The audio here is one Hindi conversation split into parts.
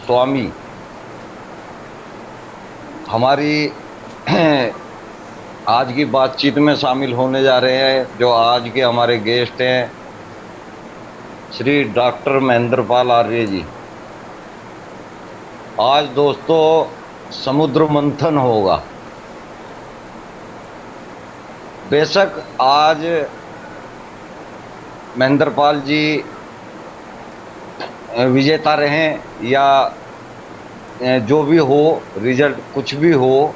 स्वामी हमारी आज की बातचीत में शामिल होने जा रहे हैं। जो आज के हमारे गेस्ट हैं, श्री डॉक्टर महेंद्र पाल आर्य जी। आज दोस्तों समुद्र मंथन होगा। बेशक आज महेंद्र पाल जी विजेता रहें या जो भी हो, रिजल्ट कुछ भी हो,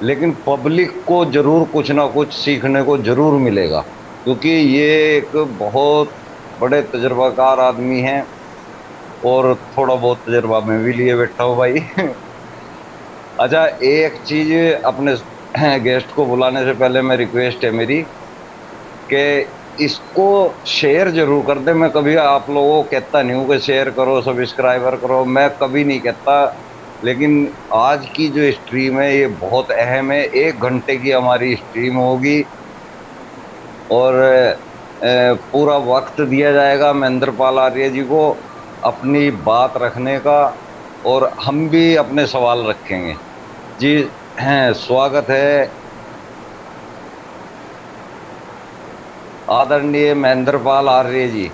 लेकिन पब्लिक को जरूर कुछ ना कुछ सीखने को जरूर मिलेगा, क्योंकि ये एक बहुत बड़े तजुर्बाकार आदमी हैं और थोड़ा बहुत तजुर्बा मैं भी लिए बैठा हूँ भाई। अच्छा, एक चीज अपने गेस्ट को बुलाने से पहले मैं रिक्वेस्ट है मेरी कि इसको शेयर जरूर कर दे। मैं कभी आप लोगों को कहता नहीं हूँ कि शेयर करो, सब्सक्राइबर करो, मैं कभी नहीं कहता, लेकिन आज की जो स्ट्रीम है ये बहुत अहम है। 1 घंटे की हमारी स्ट्रीम होगी और पूरा वक्त दिया जाएगा महेंद्र पाल आर्य जी को अपनी बात रखने का, और हम भी अपने सवाल रखेंगे जी। हैं, स्वागत है आदरणीय महेंद्र पाल आर्य जी।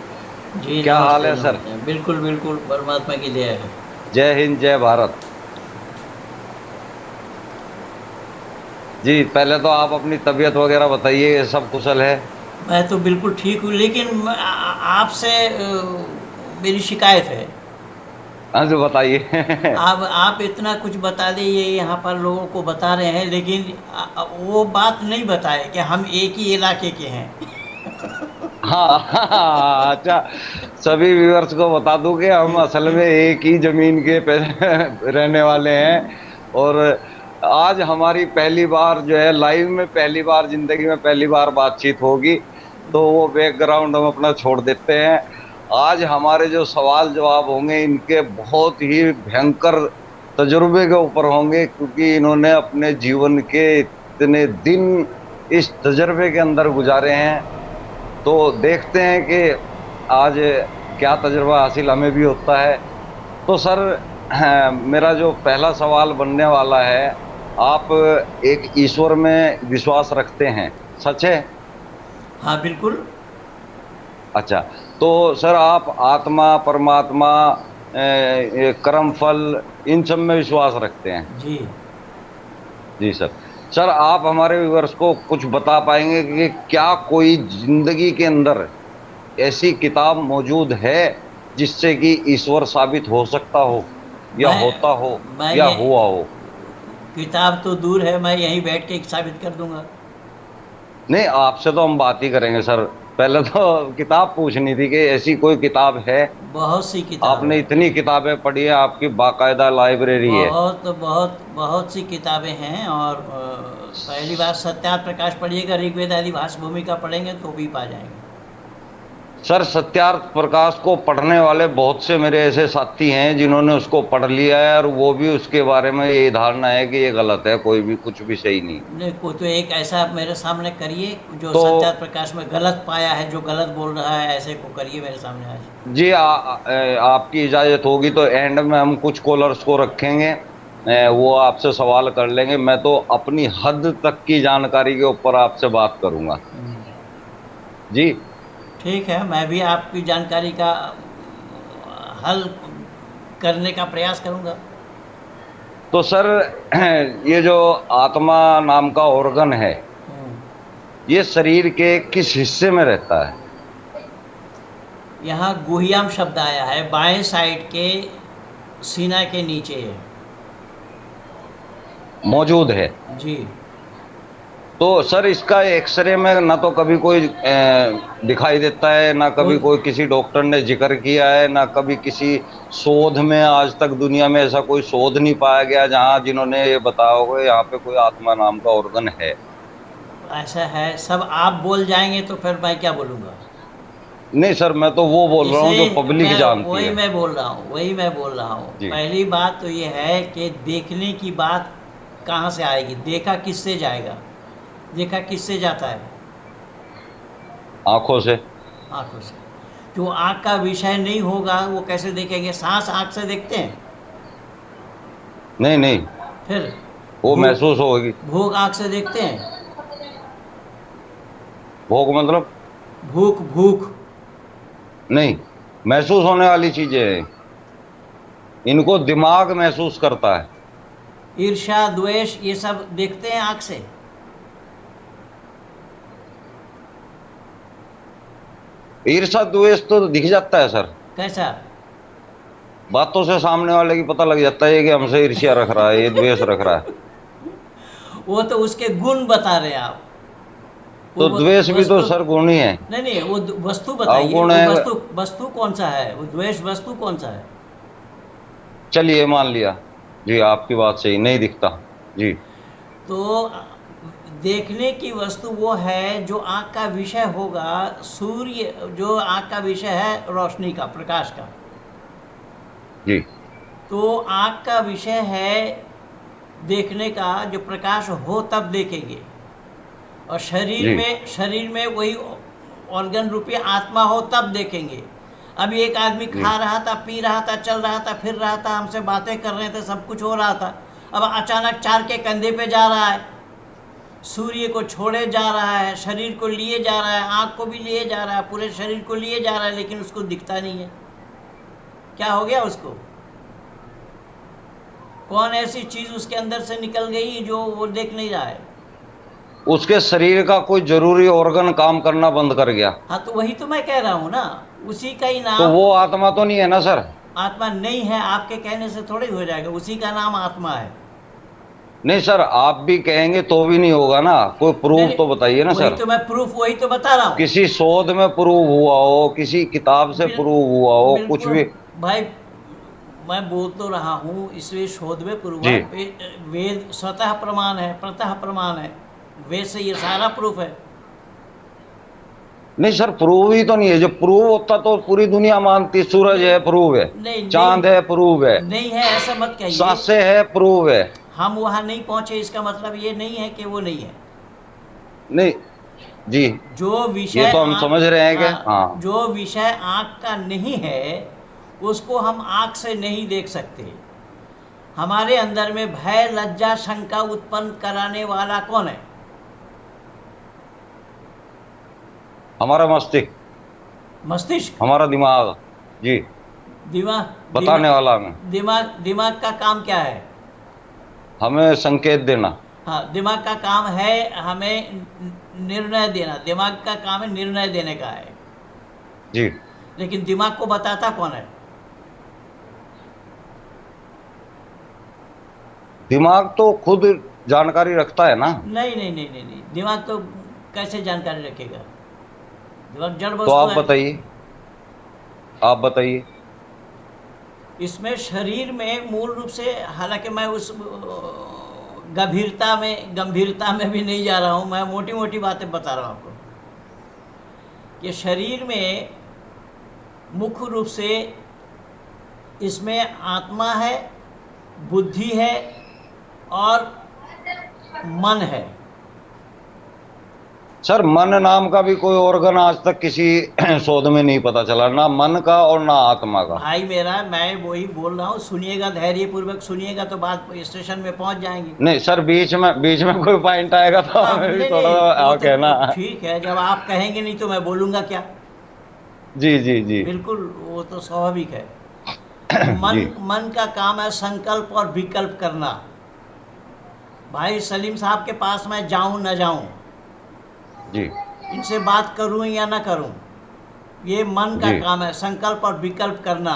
जी क्या हाल नमस्ते है सर? नमस्ते। बिल्कुल बिल्कुल, परमात्मा की दया है। जय हिंद, जय भारत। जी, पहले तो आप अपनी तबीयत वगैरह बताइए, ये सब कुशल है? मैं तो बिल्कुल ठीक हूँ, लेकिन आपसे मेरी शिकायत है। हाँ जी, बताइए। आप इतना कुछ बता दें, ये यहाँ पर लोगों को बता रहे हैं, लेकिन वो बात नहीं बताए कि हम एक ही इलाके के हैं। हाँ, हाँ, अच्छा। सभी व्यूअर्स को बता दूं कि हम असल में एक ही जमीन के पे रहने वाले हैं। और आज हमारी पहली बार जो है लाइव में, पहली बार जिंदगी में पहली बार बातचीत होगी, तो वो बैकग्राउंड हम अपना छोड़ देते हैं। आज हमारे जो सवाल जवाब होंगे इनके बहुत ही भयंकर तजुर्बे के ऊपर होंगे, क्योंकि इन्होंने अपने जीवन के इतने दिन इस तजुर्बे के अंदर गुजारे हैं। तो देखते हैं कि आज क्या तजुर्बा हासिल हमें भी होता है। तो सर, मेरा जो पहला सवाल बनने वाला है, आप एक ईश्वर में विश्वास रखते हैं, सच है? हाँ बिल्कुल। अच्छा, तो सर आप आत्मा, परमात्मा, ये कर्म फल, इन सब में विश्वास रखते हैं? जी जी सर। सर, आप हमारे व्यूअर्स को कुछ बता पाएंगे कि क्या कोई जिंदगी के अंदर ऐसी किताब मौजूद है जिससे कि ईश्वर साबित हो सकता हो, या मैं होता हो, मैं या ये हुआ हो? किताब तो दूर है, मैं यहीं बैठ के साबित कर दूंगा। नहीं, आपसे तो हम बात ही करेंगे सर। पहले तो किताब पूछनी थी कि ऐसी कोई किताब है। बहुत सी किताब आपने है। इतनी किताबें पढ़ी है, आपकी बाकायदा लाइब्रेरी है। बहुत बहुत बहुत सी किताबें हैं, और पहली बात सत्यार्थ प्रकाश पढ़िएगा, ऋग्वेद आदि भाष्य भूमिका पढ़ेंगे तो भी पा जाएंगे। सर, सत्यार्थ प्रकाश को पढ़ने वाले बहुत से मेरे ऐसे साथी हैं जिन्होंने उसको पढ़ लिया है, और वो भी उसके बारे में ये धारणा है कि ये गलत है, कोई भी कुछ भी सही नहीं। नहीं, को तो एक ऐसा आप मेरे सामने करिए जो तो सत्यार्थ प्रकाश में गलत पाया है, जो गलत बोल रहा है, ऐसे को करिए मेरे सामने आज। जी, आपकी इजाजत होगी तो एंड में हम कुछ कॉलर्स को रखेंगे, वो आपसे सवाल कर लेंगे। मैं तो अपनी हद तक की जानकारी के ऊपर आपसे बात करूंगा जी। ठीक है, मैं भी आपकी जानकारी का हल करने का प्रयास करूंगा। तो सर, ये जो आत्मा नाम का ऑर्गन है, ये शरीर के किस हिस्से में रहता है? यहाँ गुहियाम शब्द आया है, बाएं साइड के सीना के नीचे है। मौजूद है? जी। तो सर, इसका एक्सरे में ना तो कभी कोई दिखाई देता है, ना कोई कभी कोई किसी डॉक्टर ने जिक्र किया है, ना कभी किसी शोध में आज तक दुनिया में ऐसा कोई शोध नहीं पाया गया जहां जिन्होंने ये बताया होगा यहाँ पे कोई आत्मा नाम का ऑर्गन है। ऐसा है, सब आप बोल जाएंगे तो फिर मैं क्या बोलूँगा। नहीं सर, मैं तो वो बोल रहा हूँ जो इसलिए पब्लिक मैं जानती वही है। मैं बोल रहा हूँ, वही मैं बोल रहा हूँ। जी। पहली बात तो ये है कि देखने की बात कहाँ से आएगी, देखा किससे जाएगा, देखा किससे जाता है। आंखों से। आँखों से। जो आँख का विषय नहीं होगा वो कैसे देखेंगे, सांस आँख से देखते हैं? नहीं नहीं, फिर वो भूख, महसूस होगी। भूख आँख से देखते हैं? भोग मतलब? भूख भूख। नहीं, महसूस होने वाली चीजें हैं, इनको दिमाग महसूस करता है। ईर्ष्या द्वेष ये सब देखते हैं आँख से? ईर्ष्या द्वेष तो दिख जाता है सर, कैसा? बातों से सामने वाले की पता लग जाता है कि हमसे ईर्ष्या रख रहा है, ये द्वेष रख रहा है। वो तो उसके गुण बता रहे हैं आप। वो तो द्वेष भी तो वस्तु, सर गुण ही है। नहीं नहीं, वो वस्तु बताइए, अवगुण वो है। वस्तु, वस्तु कौन सा है? वो द्वेष वस्तु कौन सा है? चलिए मान लिया, जी आपकी बात सही, नहीं दिखता। जी। तो देखने की वस्तु वो है जो आँख का विषय होगा। सूर्य जो आँख का विषय है, रोशनी का, प्रकाश का, जी। तो आँख का विषय है देखने का, जो प्रकाश हो तब देखेंगे। और जी। शरीर में वही ऑर्गन रूपी आत्मा हो तब देखेंगे। अभी एक आदमी जी। खा रहा था, पी रहा था, चल रहा था, फिर रहा था, हमसे बातें कर रहे थे, सब कुछ हो रहा था। अब अचानक चार के कंधे पे जा रहा है, सूर्य को छोड़े जा रहा है, शरीर को लिए जा रहा है, आँख को भी लिए जा रहा है, पूरे शरीर को लिए जा रहा है, लेकिन उसको दिखता नहीं है। क्या हो गया उसको? कौन ऐसी चीज़ उसके अंदर से निकल गई जो वो देख नहीं रहा है? उसके शरीर का कोई जरूरी ऑर्गन काम करना बंद कर गया। हाँ, तो वही तो मैं कह रहा हूँ ना, उसी का ही तो नाम वो आत्मा तो नहीं है ना सर? आत्मा नहीं है। आपके कहने से थोड़ी हो जाएगा, उसी का नाम आत्मा है। नहीं सर, आप भी कहेंगे तो भी नहीं होगा ना, कोई नहीं प्रूफ नहीं, तो बताइए ना वही सर। तो मैं प्रूफ, वही तो बता रहा हूँ। किसी शोध में प्रूव हुआ हो, किसी किताब से बिल, प्रूव हुआ हो, कुछ बिल्कुल भी। भाई, मैं बोल तो रहा हूँ, इसलिए शोध में प्रूफ जी। है। वेद स्वतः प्रमाण है, प्रतः प्रमाण है, वेद से ये सारा प्रूफ है। नहीं सर, प्रूव ही तो नहीं है। जो प्रूव होता तो पूरी दुनिया मानती। सूरज नहीं है, प्रूव है। नहीं नहीं, चांद है, प्रूव है। नहीं है ऐसा मत कहिए। सांसें है, प्रूव है। हम वहाँ नहीं पहुँचे, इसका मतलब ये नहीं है कि वो नहीं है। नहीं। जी। जो ये विषय तो हम आँख, समझ रहे हैं कि हाँ, हाँ। जो विषय आँख का नहीं है उसको हम आँख से नहीं देख सकते। हमारे अंदर में भय लज्जा शंका उत्पन्न कराने वाला कौन है? हमारा मस्तिष्क, मस्तिष्क। हमारा दिमाग। जी। दिमाग, बताने वाला हमें, दिमाग का काम क्या है? हमें संकेत देना। हाँ, दिमाग का काम है हमें निर्णय देना। दिमाग का काम है निर्णय देने का है। जी। लेकिन दिमाग को बताता कौन है? दिमाग तो खुद जानकारी रखता है ना। नहीं नहीं नहीं नहीं नहीं, दिमाग तो कैसे जानकारी रखेगा? दिमाग जड़ तो वस्तु आप है। बताइए, आप बताइए। इसमें शरीर में मूल रूप से, हालांकि मैं उस गंभीरता में भी नहीं जा रहा हूँ, मैं मोटी मोटी बातें बता रहा हूँ आपको कि शरीर में मुख्य रूप से इसमें आत्मा है, बुद्धि है और मन है। सर, मन नाम का भी कोई ऑर्गन आज तक किसी शोध में नहीं पता चला, ना मन का और ना आत्मा का। भाई मेरा, मैं वही बोल रहा हूँ, सुनिएगा, धैर्यपूर्वक सुनिएगा तो बात स्टेशन में पहुँच जाएंगी। नहीं सर, बीच में कोई पॉइंट आएगा तो हाँ, हमें भी नहीं थोड़ा नहीं, वो कहना। तो ठीक है, जब आप कहेंगे नहीं तो मैं बोलूँगा क्या? जी जी जी। बिल्कुल, वो तो स्वाभाविक है। जी। मन का काम है संकल्प और विकल्प करना। भाई सलीम साहब के पास मैं जाऊं न जाऊं, जी। इनसे बात करूं या ना करूं, ये मन का जी। काम है, संकल्प और विकल्प करना।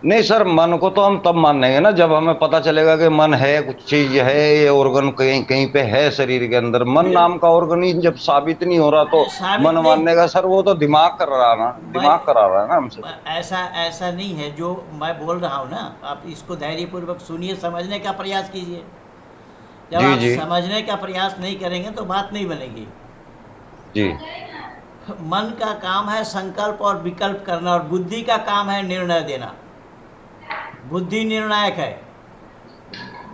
नहीं सर, मन को तो हम तब मानेंगे ना जब हमें पता चलेगा कि मन है, कुछ चीज है, ये ऑर्गन कहीं कहीं पे है शरीर के अंदर। मन फिर नाम का ऑर्गन ही जब साबित नहीं हो रहा तो साबित मन नहीं, मानने का सर, वो तो दिमाग कर रहा है ना, भाई दिमाग करा रहा है ना हमसे तो। ऐसा ऐसा नहीं है जो मैं बोल रहा हूँ ना। आप इसको धैर्यपूर्वक सुनिए, समझने का प्रयास कीजिए। जब जी आप जी। समझने का प्रयास नहीं करेंगे तो बात नहीं बनेगी। जी। मन का काम है संकल्प और विकल्प करना, और बुद्धि का काम है निर्णय देना। बुद्धि निर्णायक है।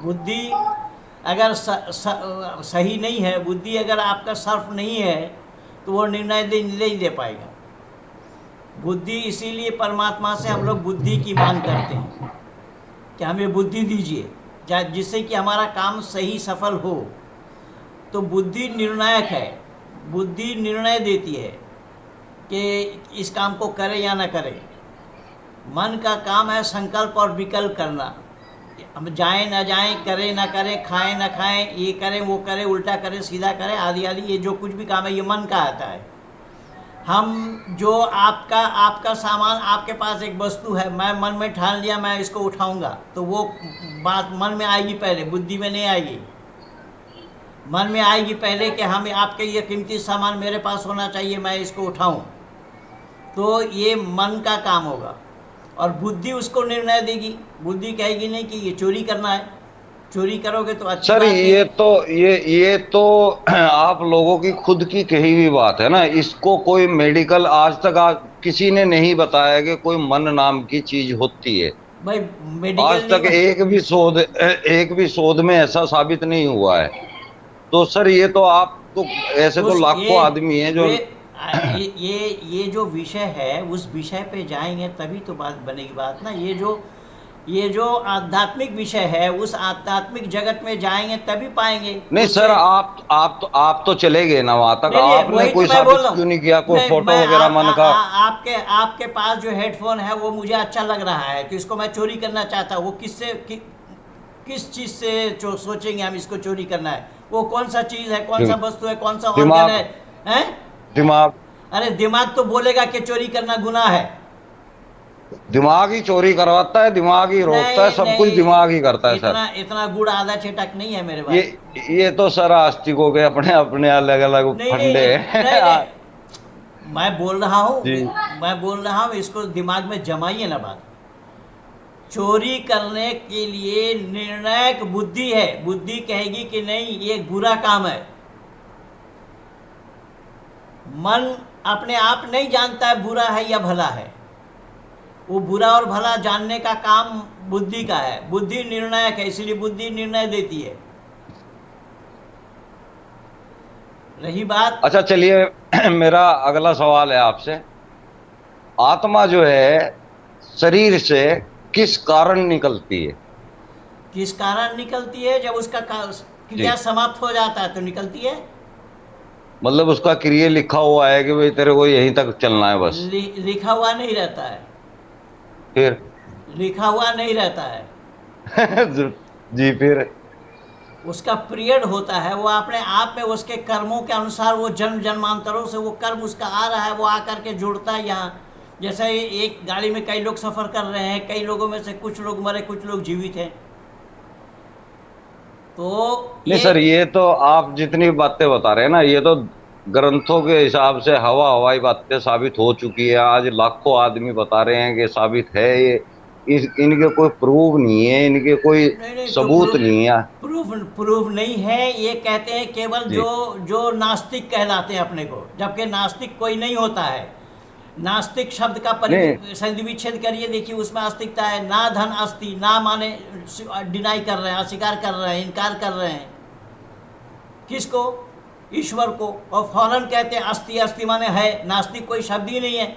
बुद्धि अगर सही नहीं है, बुद्धि अगर आपका सर्फ नहीं है तो वो निर्णय नहीं दे पाएगा। बुद्धि, इसीलिए परमात्मा से हम लोग बुद्धि की मांग करते हैं कि हमें बुद्धि दीजिए। जिससे कि हमारा काम सही सफल हो। तो बुद्धि निर्णायक है, बुद्धि निर्णय देती है कि इस काम को करे या ना करे। मन का काम है संकल्प और विकल्प करना। हम जाएं ना जाएं, करें ना करें, खाएं ना खाएं, ये करें वो करें, उल्टा करें सीधा करें, आदि आदि, ये जो कुछ भी काम है ये मन का आता है। हम जो आपका आपका सामान, आपके पास एक वस्तु है, मैं मन में ठान लिया मैं इसको उठाऊंगा, तो वो बात मन में आएगी पहले, बुद्धि में नहीं आएगी। मन में आएगी पहले कि हम आपके ये कीमती सामान मेरे पास होना चाहिए, मैं इसको उठाऊं। तो ये मन का काम होगा। और बुद्धि उसको निर्णय देगी। बुद्धि कहेगी नहीं कि ये चोरी करना है, चोरी करोगे तो अच्छी सर बात नहीं है। ये तो आप लोगों की खुद की कही हुई बात है ना। इसको कोई मेडिकल आज तक किसी ने नहीं बताया कि कोई मन नाम की चीज होती है। भाई आज मेडिकल नहीं तक एक भी शोध में ऐसा साबित नहीं हुआ है। तो सर ये तो आप तो ऐसे तो उस लाखों आदमी हैं जो वे ये जो विषय है उस विषय पे जाएंगे तभी तो बात बनेगी बात ना। ये जो आध्यात्मिक विषय है उस आध्यात्मिक जगत में जाएंगे तभी पाएंगे नहीं सर, उससे। आप तो चले गए ना वहां तक। नहीं नहीं, आपने वही तो कोई मैं बोल साबित रहा क्यों हूँ। नहीं किया, कोई फोटो मैं वगैरह मन का? आपके आपके पास जो हेडफोन है वो मुझे अच्छा लग रहा है, तो इसको मैं चोरी करना चाहता हूँ। वो किस चीज़ से सोचेंगे हम इसको चोरी करना है? वो कौन सा चीज़ है, कौन सा वस्तु है, कौन सा ऑर्गन दिमाग है? हैं? दिमाग अरे दिमाग तो बोलेगा कि चोरी करना गुनाह है। दिमाग ही चोरी करवाता है, दिमाग ही रोकता है, नहीं सब कुछ दिमाग ही करता नहीं, है सर। इतना इतना गुड़ आधा छेटक नहीं है मेरे ये भाई। ये तो सर आस्तिकों के अपने अपने अलग अलग नहीं नहीं फंडे नहीं नहीं हैं। नहीं, मैं बोल रहा हूँ, जी मैं बोल रहा हूँ, इसको दिमाग में जमाइए ना बात। चोरी करने के लिए निर्णायक बुद्धि है। बुद्धि कहेगी कि नहीं ये बुरा काम है। मन अपने आप नहीं जानता है बुरा है या भला है। वो बुरा और भला जानने का काम बुद्धि का है। बुद्धि निर्णायक है, इसलिए बुद्धि निर्णय देती है। रही बात, अच्छा चलिए मेरा अगला सवाल है आपसे। आत्मा जो है शरीर से किस कारण निकलती है? किस कारण निकलती है? जब उसका क्रिया जी, समाप्त हो जाता है तो निकलती है। मतलब उसका क्रिया लिखा हुआ है कि भाई तेरे को यहीं तक चलना है बस? लिखा हुआ नहीं रहता है। फिर? लिखा हुआ नहीं रहता है। जी फिर? उसका पीरियड होता है, वो अपने आप में उसके कर्मों के अनुसार वो जन्म जन्मांतरों से वो कर्म उसका आ रहा है, वो आकर के जुड़ता है यहाँ। जैसे एक गाड़ी में कई लोग सफ़र कर रहे हैं, कई लोगों में से कुछ लोग मरे, कुछ लोग जीवित हैं। तो नहीं ये सर, ये तो आप जितनी बातें बता रहे हैं ना, ये तो ग्रंथों के हिसाब से हवा हवाई बातें साबित हो चुकी है। आज लाखों आदमी बता रहे हैं कि साबित है ये। इनके कोई प्रूफ नहीं है, इनके कोई नहीं नहीं, तो सबूत प्रूफ नहीं है। प्रूफ प्रूफ नहीं है, ये कहते हैं केवल जो जी जो नास्तिक कहलाते हैं अपने को, जबकि नास्तिक कोई नहीं होता है। नास्तिक शब्द का नहीं संधि विच्छेद करिए, देखिए उसमें आस्तिकता है। ना धन अस्थि, ना माने डिनाई कर रहे हैं, अस्वीकार कर रहे हैं, इनकार कर रहे हैं। किसको? ईश्वर को। और फौरन कहते हैं अस्थि, अस्थि माने है। नास्तिक कोई शब्द ही नहीं है।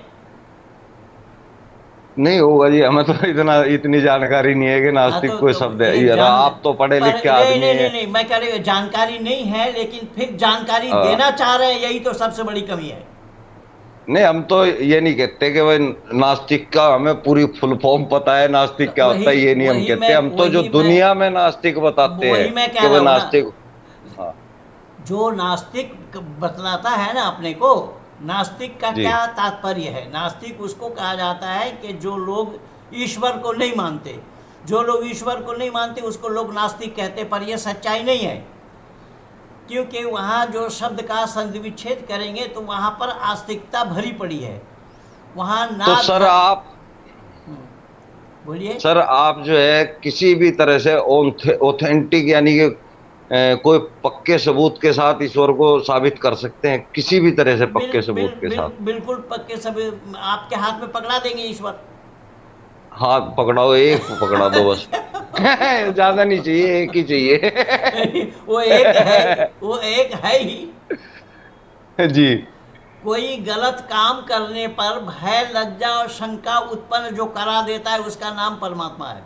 नहीं होगा जी, हमें तो इतनी जानकारी नहीं है कि हाँ नास्तिक कोई तो शब्द है। ये यार जान, आप तो पढ़े पर लिखे नहीं आदमी नहीं नहीं हैं। नहीं, मैं कह रही हूँ जानकारी नहीं है, लेकिन फिर जानकारी हाँ। देना चाह रहे हैं, यही तो सबसे बड़ी कमी है। नहीं हम तो ये नहीं कहते कि भाई नास्तिक का हमें पूरी फुल फॉर्म पता है, नास्तिक तो क्या होता है, ये नहीं हम कहते। हम तो जो दुनिया में नास्तिक बताते हैं वही मैं कह कि रहा भाई हूँ ना। नास्तिक। हाँ जो नास्तिक बतलाता है ना अपने को, नास्तिक का जी। क्या तात्पर्य है? नास्तिक उसको कहा जाता है कि जो लोग ईश्वर को नहीं मानते। जो लोग ईश्वर को नहीं मानते उसको लोग नास्तिक कहते, पर यह सच्चाई नहीं है। क्योंकि वहाँ जो शब्द का संधि विच्छेद करेंगे तो वहाँ पर आस्तिकता भरी पड़ी है। वहाँ तो ना बोलिए। सर आप जो है किसी भी तरह से ऑथेंटिक यानी कि कोई पक्के सबूत के साथ ईश्वर को साबित कर सकते हैं, किसी भी तरह से पक्के सबूत के साथ? बिल्कुल पक्के सब आपके हाथ में पकड़ा देंगे ईश्वर। हाथ पकड़ाओ, एक पकड़ा दो बस। ज्यादा नहीं चाहिए, एक ही चाहिए। वो एक है, वो एक है ही। जी। कोई गलत काम करने पर भय, लज्जा और शंका उत्पन्न जो करा देता है उसका नाम परमात्मा है।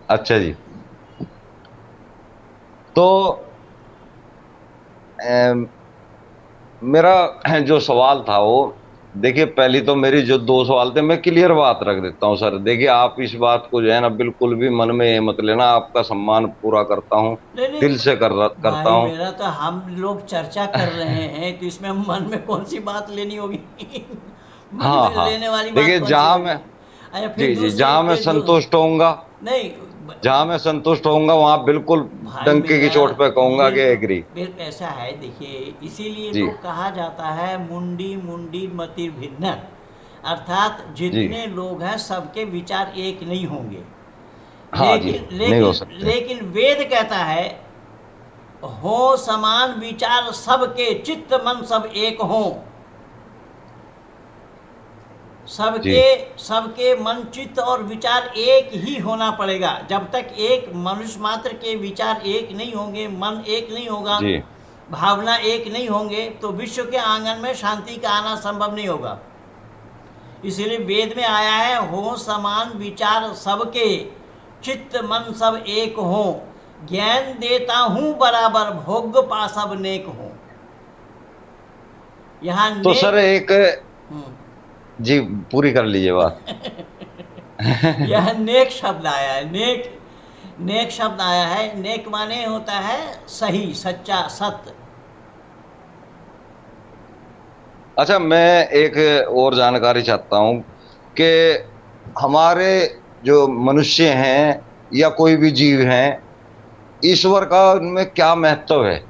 अच्छा जी। तो अम, मेरा जो सवाल था वो, देखिए पहली तो मेरी जो दो सवाल थे, मैं क्लियर बात रख देता हूँ सर। देखिए आप इस बात को जो है ना बिल्कुल भी मन में ये मत लेना, आपका सम्मान पूरा करता हूँ, नहीं नहीं दिल से करता भाई, हूँ। मेरा तो हम लोग चर्चा कर रहे हैं तो इसमें मन में कौन सी बात लेनी होगी? मन हाँ में हाँ, लेने वाली बात देखिए कौन सी जहां होगी? मैं, अच्छा फिर जी जी, दूसरी जहां मैं फिर संतुष्ट होऊंगा, नहीं जहां मैं संतुष्ट होऊंगा वहां बिल्कुल भाई डंके की मेरा चोट पे कहूंगा कि बिल्कुल एग्री। बिल्कुल ऐसा है। देखिए इसीलिए जी तो कहा जाता है मुंडी मुंडी मति भिन्न, अर्थात जी, जितने लोग हैं सबके विचार एक नहीं होंगे। हाँ जी, लेकिन नहीं हो लेकिन सकते। लेकिन वेद कहता है हो समान विचार सबके, चित्त मन सब एक हों। सबके जी सबके मन चित्त और विचार एक ही होना पड़ेगा। जब तक एक मनुष्य मात्र के विचार एक नहीं होंगे, मन एक नहीं होगा, जी भावना एक नहीं होंगे, तो विश्व के आंगन में शांति का आना संभव नहीं होगा। इसीलिए वेद में आया है हो समान विचार सबके, चित्त मन सब एक हो, ज्ञान देता हूं बराबर, भोग पा सब नेक हो। यहाँ तो सर नेक। एक, हम्म, जी पूरी कर लीजिए बात। यह नेक शब्द आया है, नेक। नेक शब्द आया है, नेक माने होता है सही, सच्चा, सत्य। अच्छा, मैं एक और जानकारी चाहता हूँ कि हमारे जो मनुष्य हैं या कोई भी जीव हैं, ईश्वर का उनमें क्या महत्व है?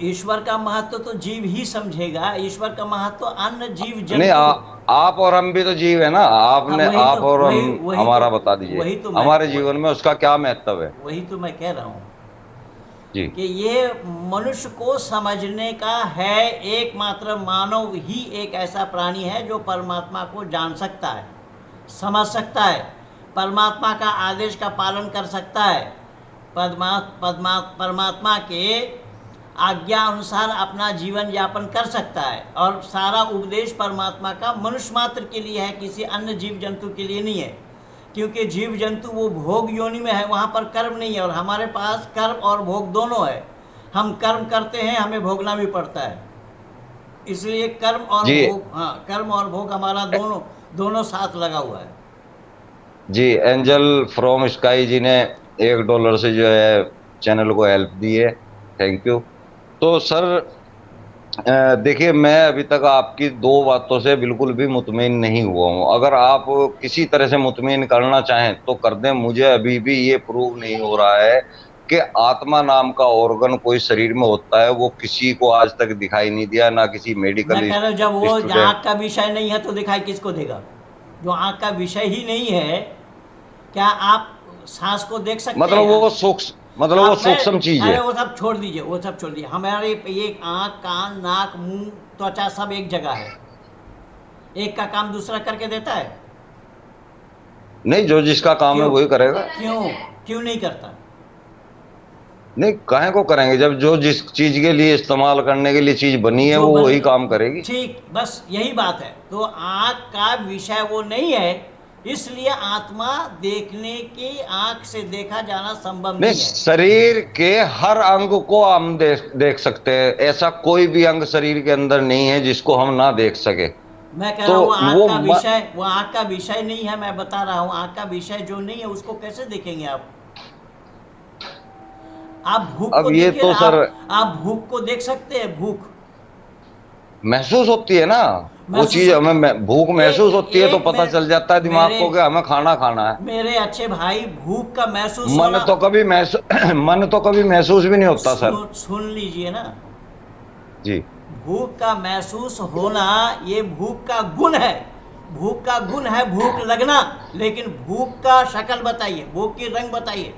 ईश्वर का महत्व तो जीव ही समझेगा। ईश्वर का महत्व अन्य जीव नहीं, जंतु। आप और हम भी तो जीव है ना, हाँ आपने वही तो आप और हम, वही वही तो हमारा बता दीजिए, वही तो मैं हमारे जीवन में उसका क्या महत्व है? वही तो मैं कह रहा हूँ जी कि ये मनुष्य को समझने का है। एकमात्र मानव ही एक ऐसा प्राणी है जो परमात्मा को जान सकता है, समझ सकता है, परमात्मा का आदेश का पालन कर सकता है, परमात्मा के आज्ञा अनुसार अपना जीवन यापन कर सकता है। और सारा उपदेश परमात्मा का मनुष्य मात्र के लिए है, किसी अन्य जीव जंतु के लिए नहीं है। क्योंकि जीव जंतु वो भोग योनि में है, वहाँ पर कर्म नहीं है, और हमारे पास कर्म और भोग दोनों है। हम कर्म करते हैं, हमें भोगना भी पड़ता है। इसलिए कर्म और जी भोग, हाँ, कर्म और भोग हमारा दोनों दोनों साथ लगा हुआ है। जी, एंजल फ्रॉम स्काई जी ने $1 से जो है चैनल को हेल्प दी है, थैंक यू। तो सर देखिए मैं अभी तक आपकी दो बातों से बिल्कुल भी मुतमईन नहीं हुआ हूँ। अगर आप किसी तरह से मुतमईन करना चाहें तो कर दें। मुझे अभी भी ये प्रूव नहीं हो रहा है कि आत्मा नाम का ऑर्गन कोई शरीर में होता है। वो किसी को आज तक दिखाई नहीं दिया, ना किसी मैं मेडिकल कह रहा हूँ जब वो स्टूडेंट। आँख का विषय नहीं है तो दिखाई किसको देगा? जो आँख का विषय ही नहीं है, क्या आप सांस को देख सकते मतलब हैं? वो सूक्ष्म, मतलब वो आप मैं सूक्ष्म चीज अरे है। वो सब छोड़ दीजिए, वो सब छोड़ दीजिए। हमारे ये आँख, कान, नाक, मुंह, त्वचा सब एक जगह है। एक का काम दूसरा करके देता है? नहीं, जो जिसका काम है क्यों? वही करेगा। क्यों? क्यों नहीं करता? नहीं, काहे को करेंगे? जब जो जिस चीज के लिए इस्तेमाल करने के लिए चीज बनी है जो वो बन वही काम करेगी। ठीक, बस यही बात है। तो आँख का विषय वो नहीं है, इसलिए आत्मा देखने की, आँख से देखा जाना संभव नहीं, नहीं है। शरीर के हर अंग को हम देख सकते हैं। ऐसा कोई भी अंग शरीर के अंदर नहीं है जिसको हम ना देख सके। मैं कह तो रहा हूँ आँख वो का विषय, वो आँख का विषय नहीं है। मैं बता रहा हूँ आँख का विषय जो नहीं है उसको कैसे देखेंगे आप? आप भूख को अब ये देखिए तो ना, सर आप भूख को देख सकते हैं? भूख महसूस होती है ना, वो महसूस चीज हो, हमें भूख महसूस एक होती है तो एक पता चल जाता है दिमाग मेरे को कि हमें खाना खाना है। मेरे अच्छे भाई, भूख का महसूस मन होना, तो कभी महसूस मन तो कभी महसूस भी नहीं होता सर। सुन लीजिए ना, जी भूख का महसूस होना ये भूख का गुण है। भूख का गुण है भूख लगना, लेकिन भूख का शक्ल बताइए, भूख की रंग बताइए।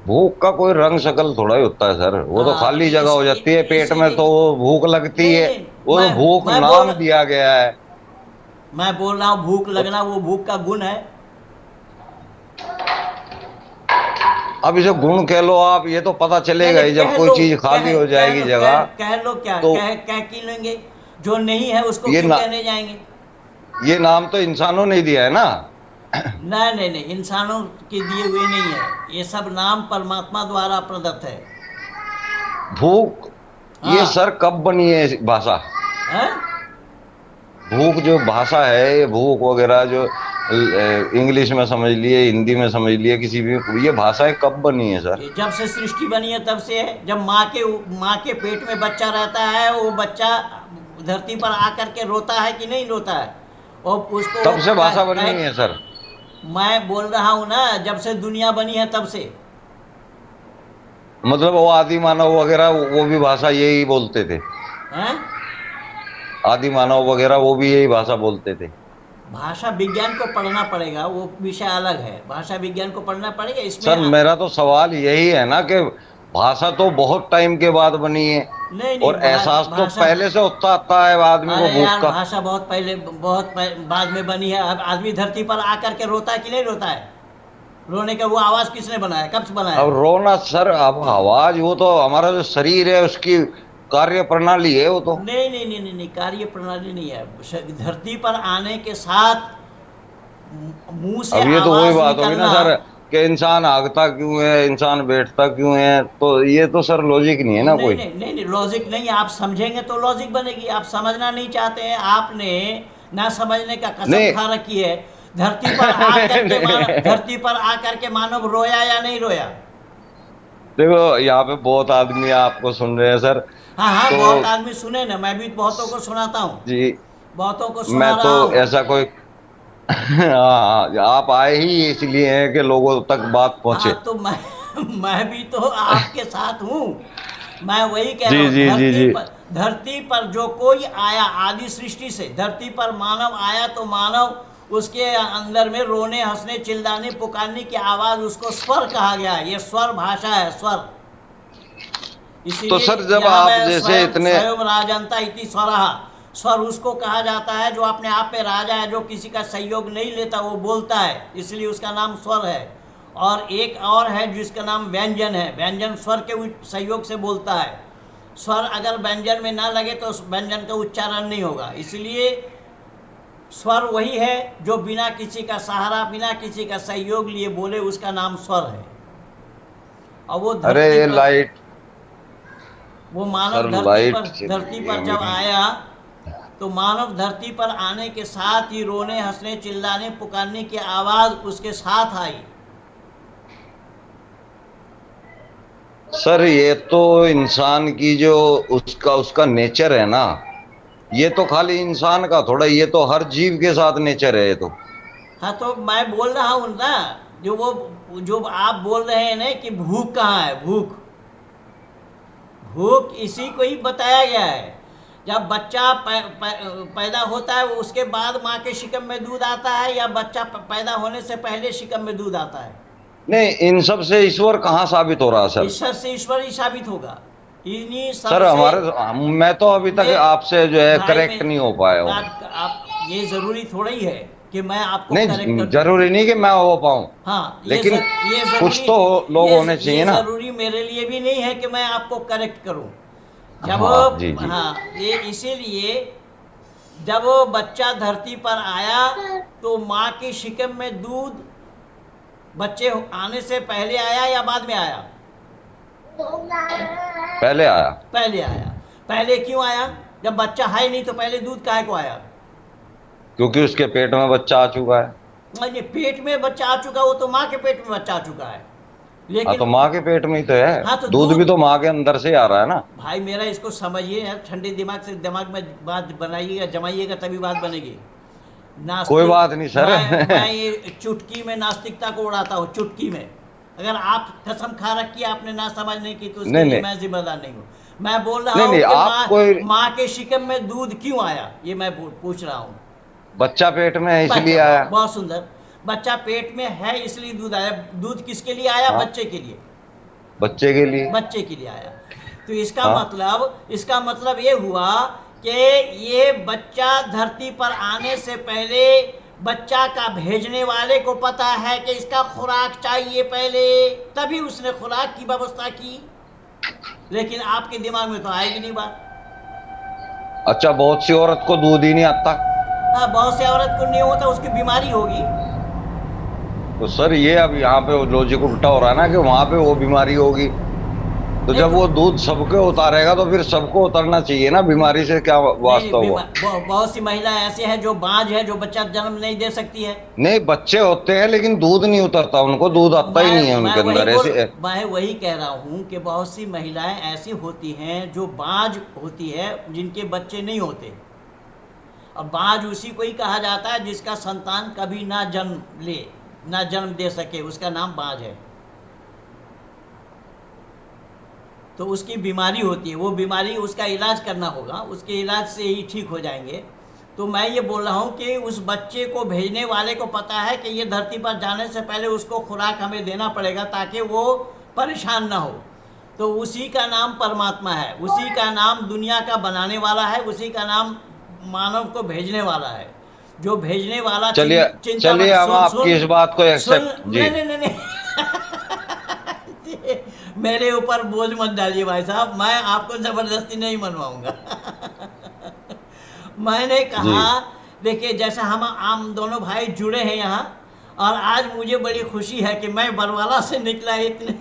भूख का कोई रंग शक्ल थोड़ा ही होता है सर, वो तो हाँ तो खाली जगह हो जाती है पेट में, इसीलिए तो वो भूख लगती नहीं है। नहीं वो तो मैं भूख मैं बोल नाम दिया गया है। मैं बोल रहा हूँ भूख वो लगना वो भूख का गुण है। अब इसे गुण कह लो आप, ये तो पता नहीं चलेगा नहीं ही जब कह कोई लो, चीज खाली हो जाएगी जगह। कह लो क्या तो कह की लेंगे? जो नहीं है उसको ये क्यों ना कहने जाएंगे? ये नाम तो इंसानों ने ही दिया है ना। नहीं नहीं नहीं, इंसानों के दिए हुए नहीं है, ये सब नाम परमात्मा द्वारा प्रदत्त है। भूख, ये हाँ। सर कब बनी है इस भाषा? हैं? भूख जो भाषा है, ये भूख वगैरह जो इंग्लिश में समझ लिए, हिंदी में समझ लिए, किसी भी, ये भाषाएं कब बनी है सर? ये जब से सृष्टि बनी है तब से है। जब माँ के पेट में बच्चा रहता है, वो बच्चा धरती पर आकर के रोता है कि नहीं रोता है, और उसको वो तब से भाषा बनी हुई है सर। मैं बोल रहा हूँ ना, जब से दुनिया बनी है तब से। मतलब वो आदि मानव वगैरह वो भी भाषा यही बोलते थे? हैं? आदि मानव वगैरह वो भी यही भाषा बोलते थे? भाषा विज्ञान को पढ़ना पड़ेगा, वो विषय अलग है, भाषा विज्ञान को पढ़ना पड़ेगा इसमें सर मेरा तो सवाल यही है ना कि भाषा तो बहुत टाइम के बाद बनी है, नहीं नहीं, और एहसास तो भाषा, पहले से होता आता है आदमी को अरे भूख यार का। भाषा बहुत पहले, बाद में बनी है। अब आदमी धरती पर आकर के रोता है कि नहीं रोता है? रोने का वो आवाज़ किसने बनाया, कब से बनाया? अब रोना सर, अब आवाज वो तो हमारा जो शरीर है उसकी कार्य प्रणाली है वो तो। नहीं नहीं नहीं नहीं नहीं, कार्य प्रणाली नहीं है। धरती पर आने के साथ मुंह से अब ये तो वही आवाज बात होगी ना निकलना। सर कि इंसान आगता क्यों है, इंसान बैठता क्यों है, तो ये तो सर लॉजिक नहीं है ना नहीं कोई। नहीं नहीं नहीं, लॉजिक नहीं है। आप समझेंगे तो लॉजिक बनेगी, आप समझना नहीं चाहते हैं। आपने ना समझने का कसम नहीं खा रखी है। धरती पर आकर के धरती पर आकर के मानव रोया या नहीं रोया? देखो यहाँ पे बहुत आदमी आपको सुन रहे हैं सर, हाँ हाँ, तो बहुत आदमी सुने ना, मैं भी बहुतों को सुनाता हूँ, जी, बहुतों को मैं सुना तो रहा हूँ। ऐसा कोई हाँ, आप आए ही इसलिए हैं कि लोगों तक बात पहुंचे। हाँ तो मैं मैं भी तो आपके साथ हूँ। मैं वही कह जी रहा हूँ, जी जी जी। धरती पर जो कोई आया आदि सृष्टि से, धरती पर मानव आया तो मानव उसके अंदर में रोने हंसने चिल्लाने पुकारने की आवाज़, उसको स्वर कहा गया है। ये स्वर भाषा है, स्वर। तो इसीलिए सर जब यहाँ आप पे जैसे स्वयं इतने, स्वयं राजंता इति स्वरहा। स्वर उसको कहा जाता है जो अपने आप पे राजा है, जो किसी का सहयोग नहीं लेता, वो बोलता है, इसलिए उसका नाम स्वर है। और एक और है जिसका नाम व्यंजन है। व्यंजन स्वर के सहयोग से बोलता है। स्वर अगर व्यंजन में ना लगे तो उस व्यंजन का उच्चारण नहीं होगा। इसलिए स्वर वही है जो बिना किसी का सहारा, बिना किसी का सहयोग लिए बोले, उसका नाम स्वर है। और वो अरे धरती ये पर, लाइट, वो मानव सर लाइट धरती चली गई पर जब मेरी। आया तो मानव धरती पर आने के साथ ही रोने हंसने चिल्लाने पुकारने की आवाज़ उसके साथ आई। सर ये तो इंसान की जो उसका उसका नेचर है ना, ये तो खाली इंसान का थोड़ा, ये तो हर जीव के साथ नेचर है ये तो। हाँ तो मैं बोल रहा हूँ ना, जो आप बोल रहे हैं ना कि भूख कहाँ है, भूख, भूख इसी को ही बताया गया है। जब बच्चा पैदा होता है, उसके बाद माँ के शिकम में दूध आता है, या बच्चा पैदा होने से पहले शिकम में दूध आता है? नहीं, इन सब से ईश्वर कहाँ साबित हो रहा सर? ईश्वर से ईश्वर ही साबित होगा, इन्हीं सर सबसे। हमारे, मैं तो अभी तक मैं आपसे जो है भाई करेक्ट नहीं हो पाया हूँ। आप ये ज़रूरी थोड़ा ही है कि मैं आपको करेक्ट नहीं कर दूं। जरूरी नहीं कि मैं हो पाऊँ, हाँ, लेकिन ये कुछ ज़रूरी, तो लोग होने चाहिए ये ना। ज़रूरी मेरे लिए भी नहीं है कि मैं आपको करेक्ट करूं। जब, हाँ जी जी। हाँ, ये इसीलिए जब वो बच्चा धरती पर आया तो माँ की शिकम में दूध बच्चे आने से पहले आया या बाद में आया? पहले आया। पहले आया। पहले क्यों आया? जब बच्चा है ही नहीं तो पहले दूध काहे को आया? क्योंकि उसके पेट में बच्चा आ चुका है। ये पेट में बच्चा आ चुका, वो तो माँ के पेट में बच्चा आ चुका है, हाँ तो लेकिन माँ के पेट में ही तो है। हाँ तो दूध भी तो माँ के अंदर से आ रहा है ना। भाई मेरा इसको समझिए यार, ठंडे दिमाग से दिमाग में बात बनाइएगा, जमाइएगा, तभी बात बनेगी। कोई नास्तिक, बात नहीं सर। मैं ये चुटकी में नास्तिकता को उड़ाता हूँ, चुटकी में। अगर आप कसम खा रखी आपने ना समझने की, तो उसके नहीं लिए नहीं मैं जिम्मेदार नहीं हूँ। मैं बोल रहा नहीं हूँ नहीं, कि आप कोई माँ के शिकम में दूध क्यों आया, ये मैं पूछ रहा हूँ। बच्चा पेट में है इसलिए बच्चा, आया। बहुत सुंदर। बच्चा पेट में है इसलिए दूध आया। दूध किसके लिए आया? हाँ, बच्चे के लिए। बच्चे के लिए। बच्चे के लिए आया। तो हाँ इसका मतलब ये हुआ कि ये बच्चा धरती पर आने से पहले बच्चा का भेजने वाले को पता है कि इसका खुराक चाहिए पहले, तभी उसने खुराक की व्यवस्था की। लेकिन आपके दिमाग में तो आएगी नहीं बात। अच्छा, बहुत सी औरत को दूध ही नहीं आता। हाँ, बहुत से औरत को नहीं होता, उसकी बीमारी होगी। तो सर ये अब यहाँ पे लॉजिक उल्टा हो रहा है ना कि वहां पे वो बीमारी होगी, तो नहीं जब तो वो दूध सबके उतारेगा तो फिर सबको उतरना चाहिए ना, बीमारी से क्या नहीं, वास्ता हुआ। बहुत सी महिला ऐसे हैं जो बांझ है, जो बच्चा जन्म नहीं दे सकती है। नहीं, बच्चे होते हैं लेकिन दूध नहीं उतरता, उनको दूध आता ही नहीं है मैं उनके वही अंदर बोल ऐसे। मैं वही कह रहा हूँ कि बहुत सी महिलाएं ऐसी होती हैं जो बांझ होती है, जिनके बच्चे नहीं होते। अब बांझ उसी को ही कहा जाता है जिसका संतान कभी ना जन्म ले, ना जन्म दे सके, उसका नाम बांझ है। तो उसकी बीमारी होती है, वो बीमारी उसका इलाज करना होगा, उसके इलाज से ही ठीक हो जाएंगे। तो मैं ये बोल रहा हूँ कि उस बच्चे को भेजने वाले को पता है कि ये धरती पर जाने से पहले उसको खुराक हमें देना पड़ेगा ताकि वो परेशान ना हो। तो उसी का नाम परमात्मा है, उसी का नाम दुनिया का बनाने वाला है, उसी का नाम मानव को भेजने वाला है। जो भेजने वाला चलिए, चिंता चलिए मत, हम सुन आपकी सुन इस बात को सुन, एक्सेप्ट जी। नहीं नहीं नहीं नहीं मेरे ऊपर बोझ मत डालिए भाई साहब, मैं आपको जबरदस्ती नहीं मनवाऊंगा। मैंने जी कहा, देखिए जैसे हम दोनों भाई जुड़े हैं यहाँ, और आज मुझे बड़ी खुशी है कि मैं बरवाला से निकला, इतने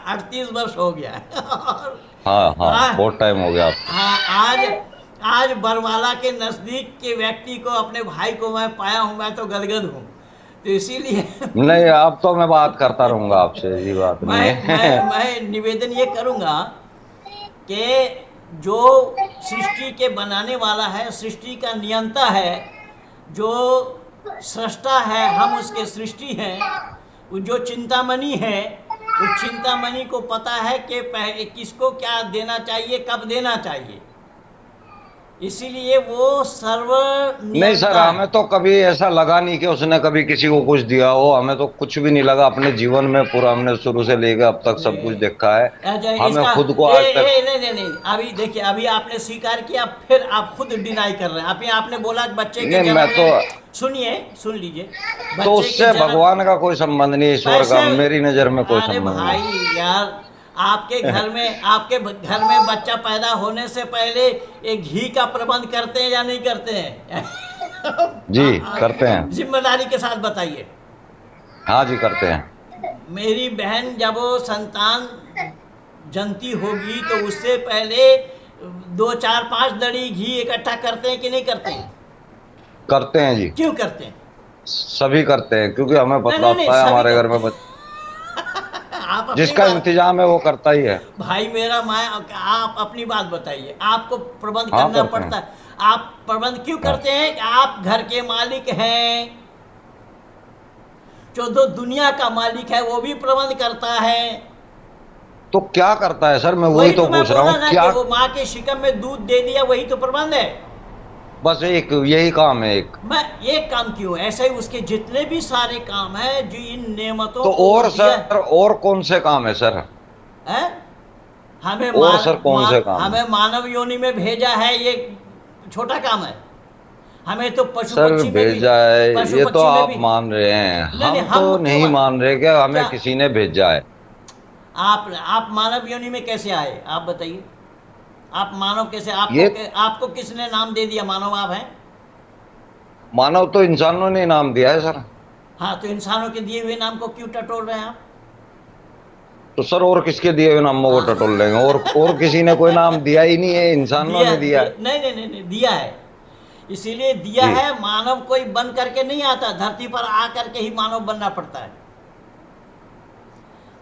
38 वर्ष हो गया है। और हाँ हाँ, आ, बहुत टाइम हो गया आपको। हाँ, आज आज बरवाला के नज़दीक के व्यक्ति को, अपने भाई को मैं पाया हूँ, मैं तो गदगद हूँ। तो इसीलिए नहीं, अब तो मैं बात करता रहूंगा आपसे, ऐसी बात नहीं है। मैं निवेदन ये करूँगा कि जो सृष्टि के बनाने वाला है, सृष्टि का नियंता है, जो सृष्टा है, हम उसके सृष्टि हैं, वो जो चिंतामणि है, उस चिंतामणि को पता है कि किसको क्या देना चाहिए, कब देना चाहिए। इसीलिए वो सर्व नहीं सर, नियंता है। हमें तो कभी ऐसा लगा नहीं कि उसने कभी किसी को कुछ दिया हो, हमें तो कुछ भी नहीं लगा अपने जीवन में, पूरा हमने शुरू से लेकर अब तक सब कुछ देखा है। अच्छा, हमें इसका खुद को आज तक। नहीं नहीं नहीं, अभी देखिए, अभी आपने स्वीकार किया, फिर आप खुद डिनाई कर रहे हैं। अभी आपने बोला कि बच्चे के नहीं, मैं जन्म तो, लेने, सुनिए, सुन लीजिए, तो बच्चे के उससे जन्म भगवान का कोई संबंध नहीं, ईश्वर पैसे, का मेरी नजर में कोई अरे संबंध नहीं। भाई यार, आपके घर में बच्चा पैदा होने से पहले एक घी का प्रबंध करते हैं या नहीं करते हैं? जी करते हैं। जिम्मेदारी के साथ बताइए। हाँ जी, करते हैं। मेरी बहन जब वो संतान जनती होगी तो उससे पहले 2 4 5 दड़ी घी इकट्ठा करते हैं कि नहीं करते हैं? करते हैं जी। क्यों करते हैं? सभी करते हैं, क्योंकि हमें नहीं पता नहीं नहीं, होता है सभी हमारे घर में करते हैं। आप अपनी जिसका बात, इंतजाम है वो करता ही है। भाई मेरा, मैं, आप अपनी बात बताइए। आपको प्रबंध हाँ करना करते पड़ता हैं। है। आप प्रबंध क्यों हाँ, करते हैं? कि आप घर के मालिक हैं, जो दुनिया का मालिक है वो भी प्रबंध करता है। तो क्या करता है सर, मैं वही वही तो तो मैं पूछ रहा बोला हूँ ना कि क्या। वो माँ के शिकम में दूध दे दिया, वही तो प्रबंध है। बस एक यही काम है एक। मैं एक काम क्यों, ऐसे ही उसके जितने भी सारे काम हैं जो इन नेमतों तो को वो और दिया सर, और कौन से काम है सर? है। और सर कौन से काम है? हमें मानव योनि में भेजा है, ये छोटा काम है। हमें तो पशु सर पक्षी में भी, भेजा है, पशु ये तो पक्षी में आप भी। मान रहे हैं, नहीं नहीं, हम हम तो क्यों नहीं मान रहे कि हमें क्या, किसी ने भेजा है। आप मानव योनि में कैसे आए, आप बताइए। आप मानव कैसे, ये आपको किसने नाम दे दिया मानव आप हैं? मानव तो इंसानों ने नाम दिया है सर। हाँ, तो इंसानों के दिए हुए नाम को क्यों टटोल रहे हैं आप? तो सर और किसके दिए हुए नामों को टटोल लेंगे? और किसी ने कोई नाम दिया ही नहीं है, इंसानों ने दिया है। नहीं नहीं नहीं नहीं, दिया है। इसीलिए दिया जी, है। मानव कोई बन करके नहीं आता, धरती पर आ करके ही मानव बनना पड़ता है।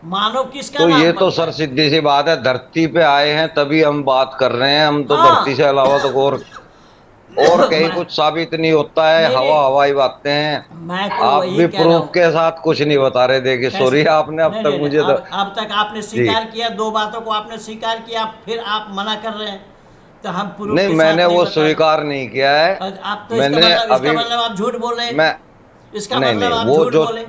मानव किसका तो ये नाम तो बनता सर है? सीधी सी बात है, धरती पे आए हैं तभी हम बात कर रहे हैं, हम तो धरती से हाँ। अलावा तो और कहीं मैं कुछ साबित नहीं होता है, नहीं नहीं, हवाई बातें हैं। मैं तो आप वही भी कह रहा प्रूफ हूँ। के साथ कुछ नहीं बता रहे थे कि कैसे? सॉरी, आपने अब नहीं तक नहीं नहीं, मुझे तो। अब तक आपने जी, स्वीकार किया, 2 बातों को आपने स्वीकार किया, फिर आप मना कर रहे हैं। तो हम प्रूफ नहीं के मैंने साथ नहीं वो बता रहे। स्वीकार नहीं किया है। और आप तो, मैंने इसका अभी, मतलब आप झूठ बोल रहे मैं, हैं। इसका नहीं मतलब नहीं, आप झूठ बोले।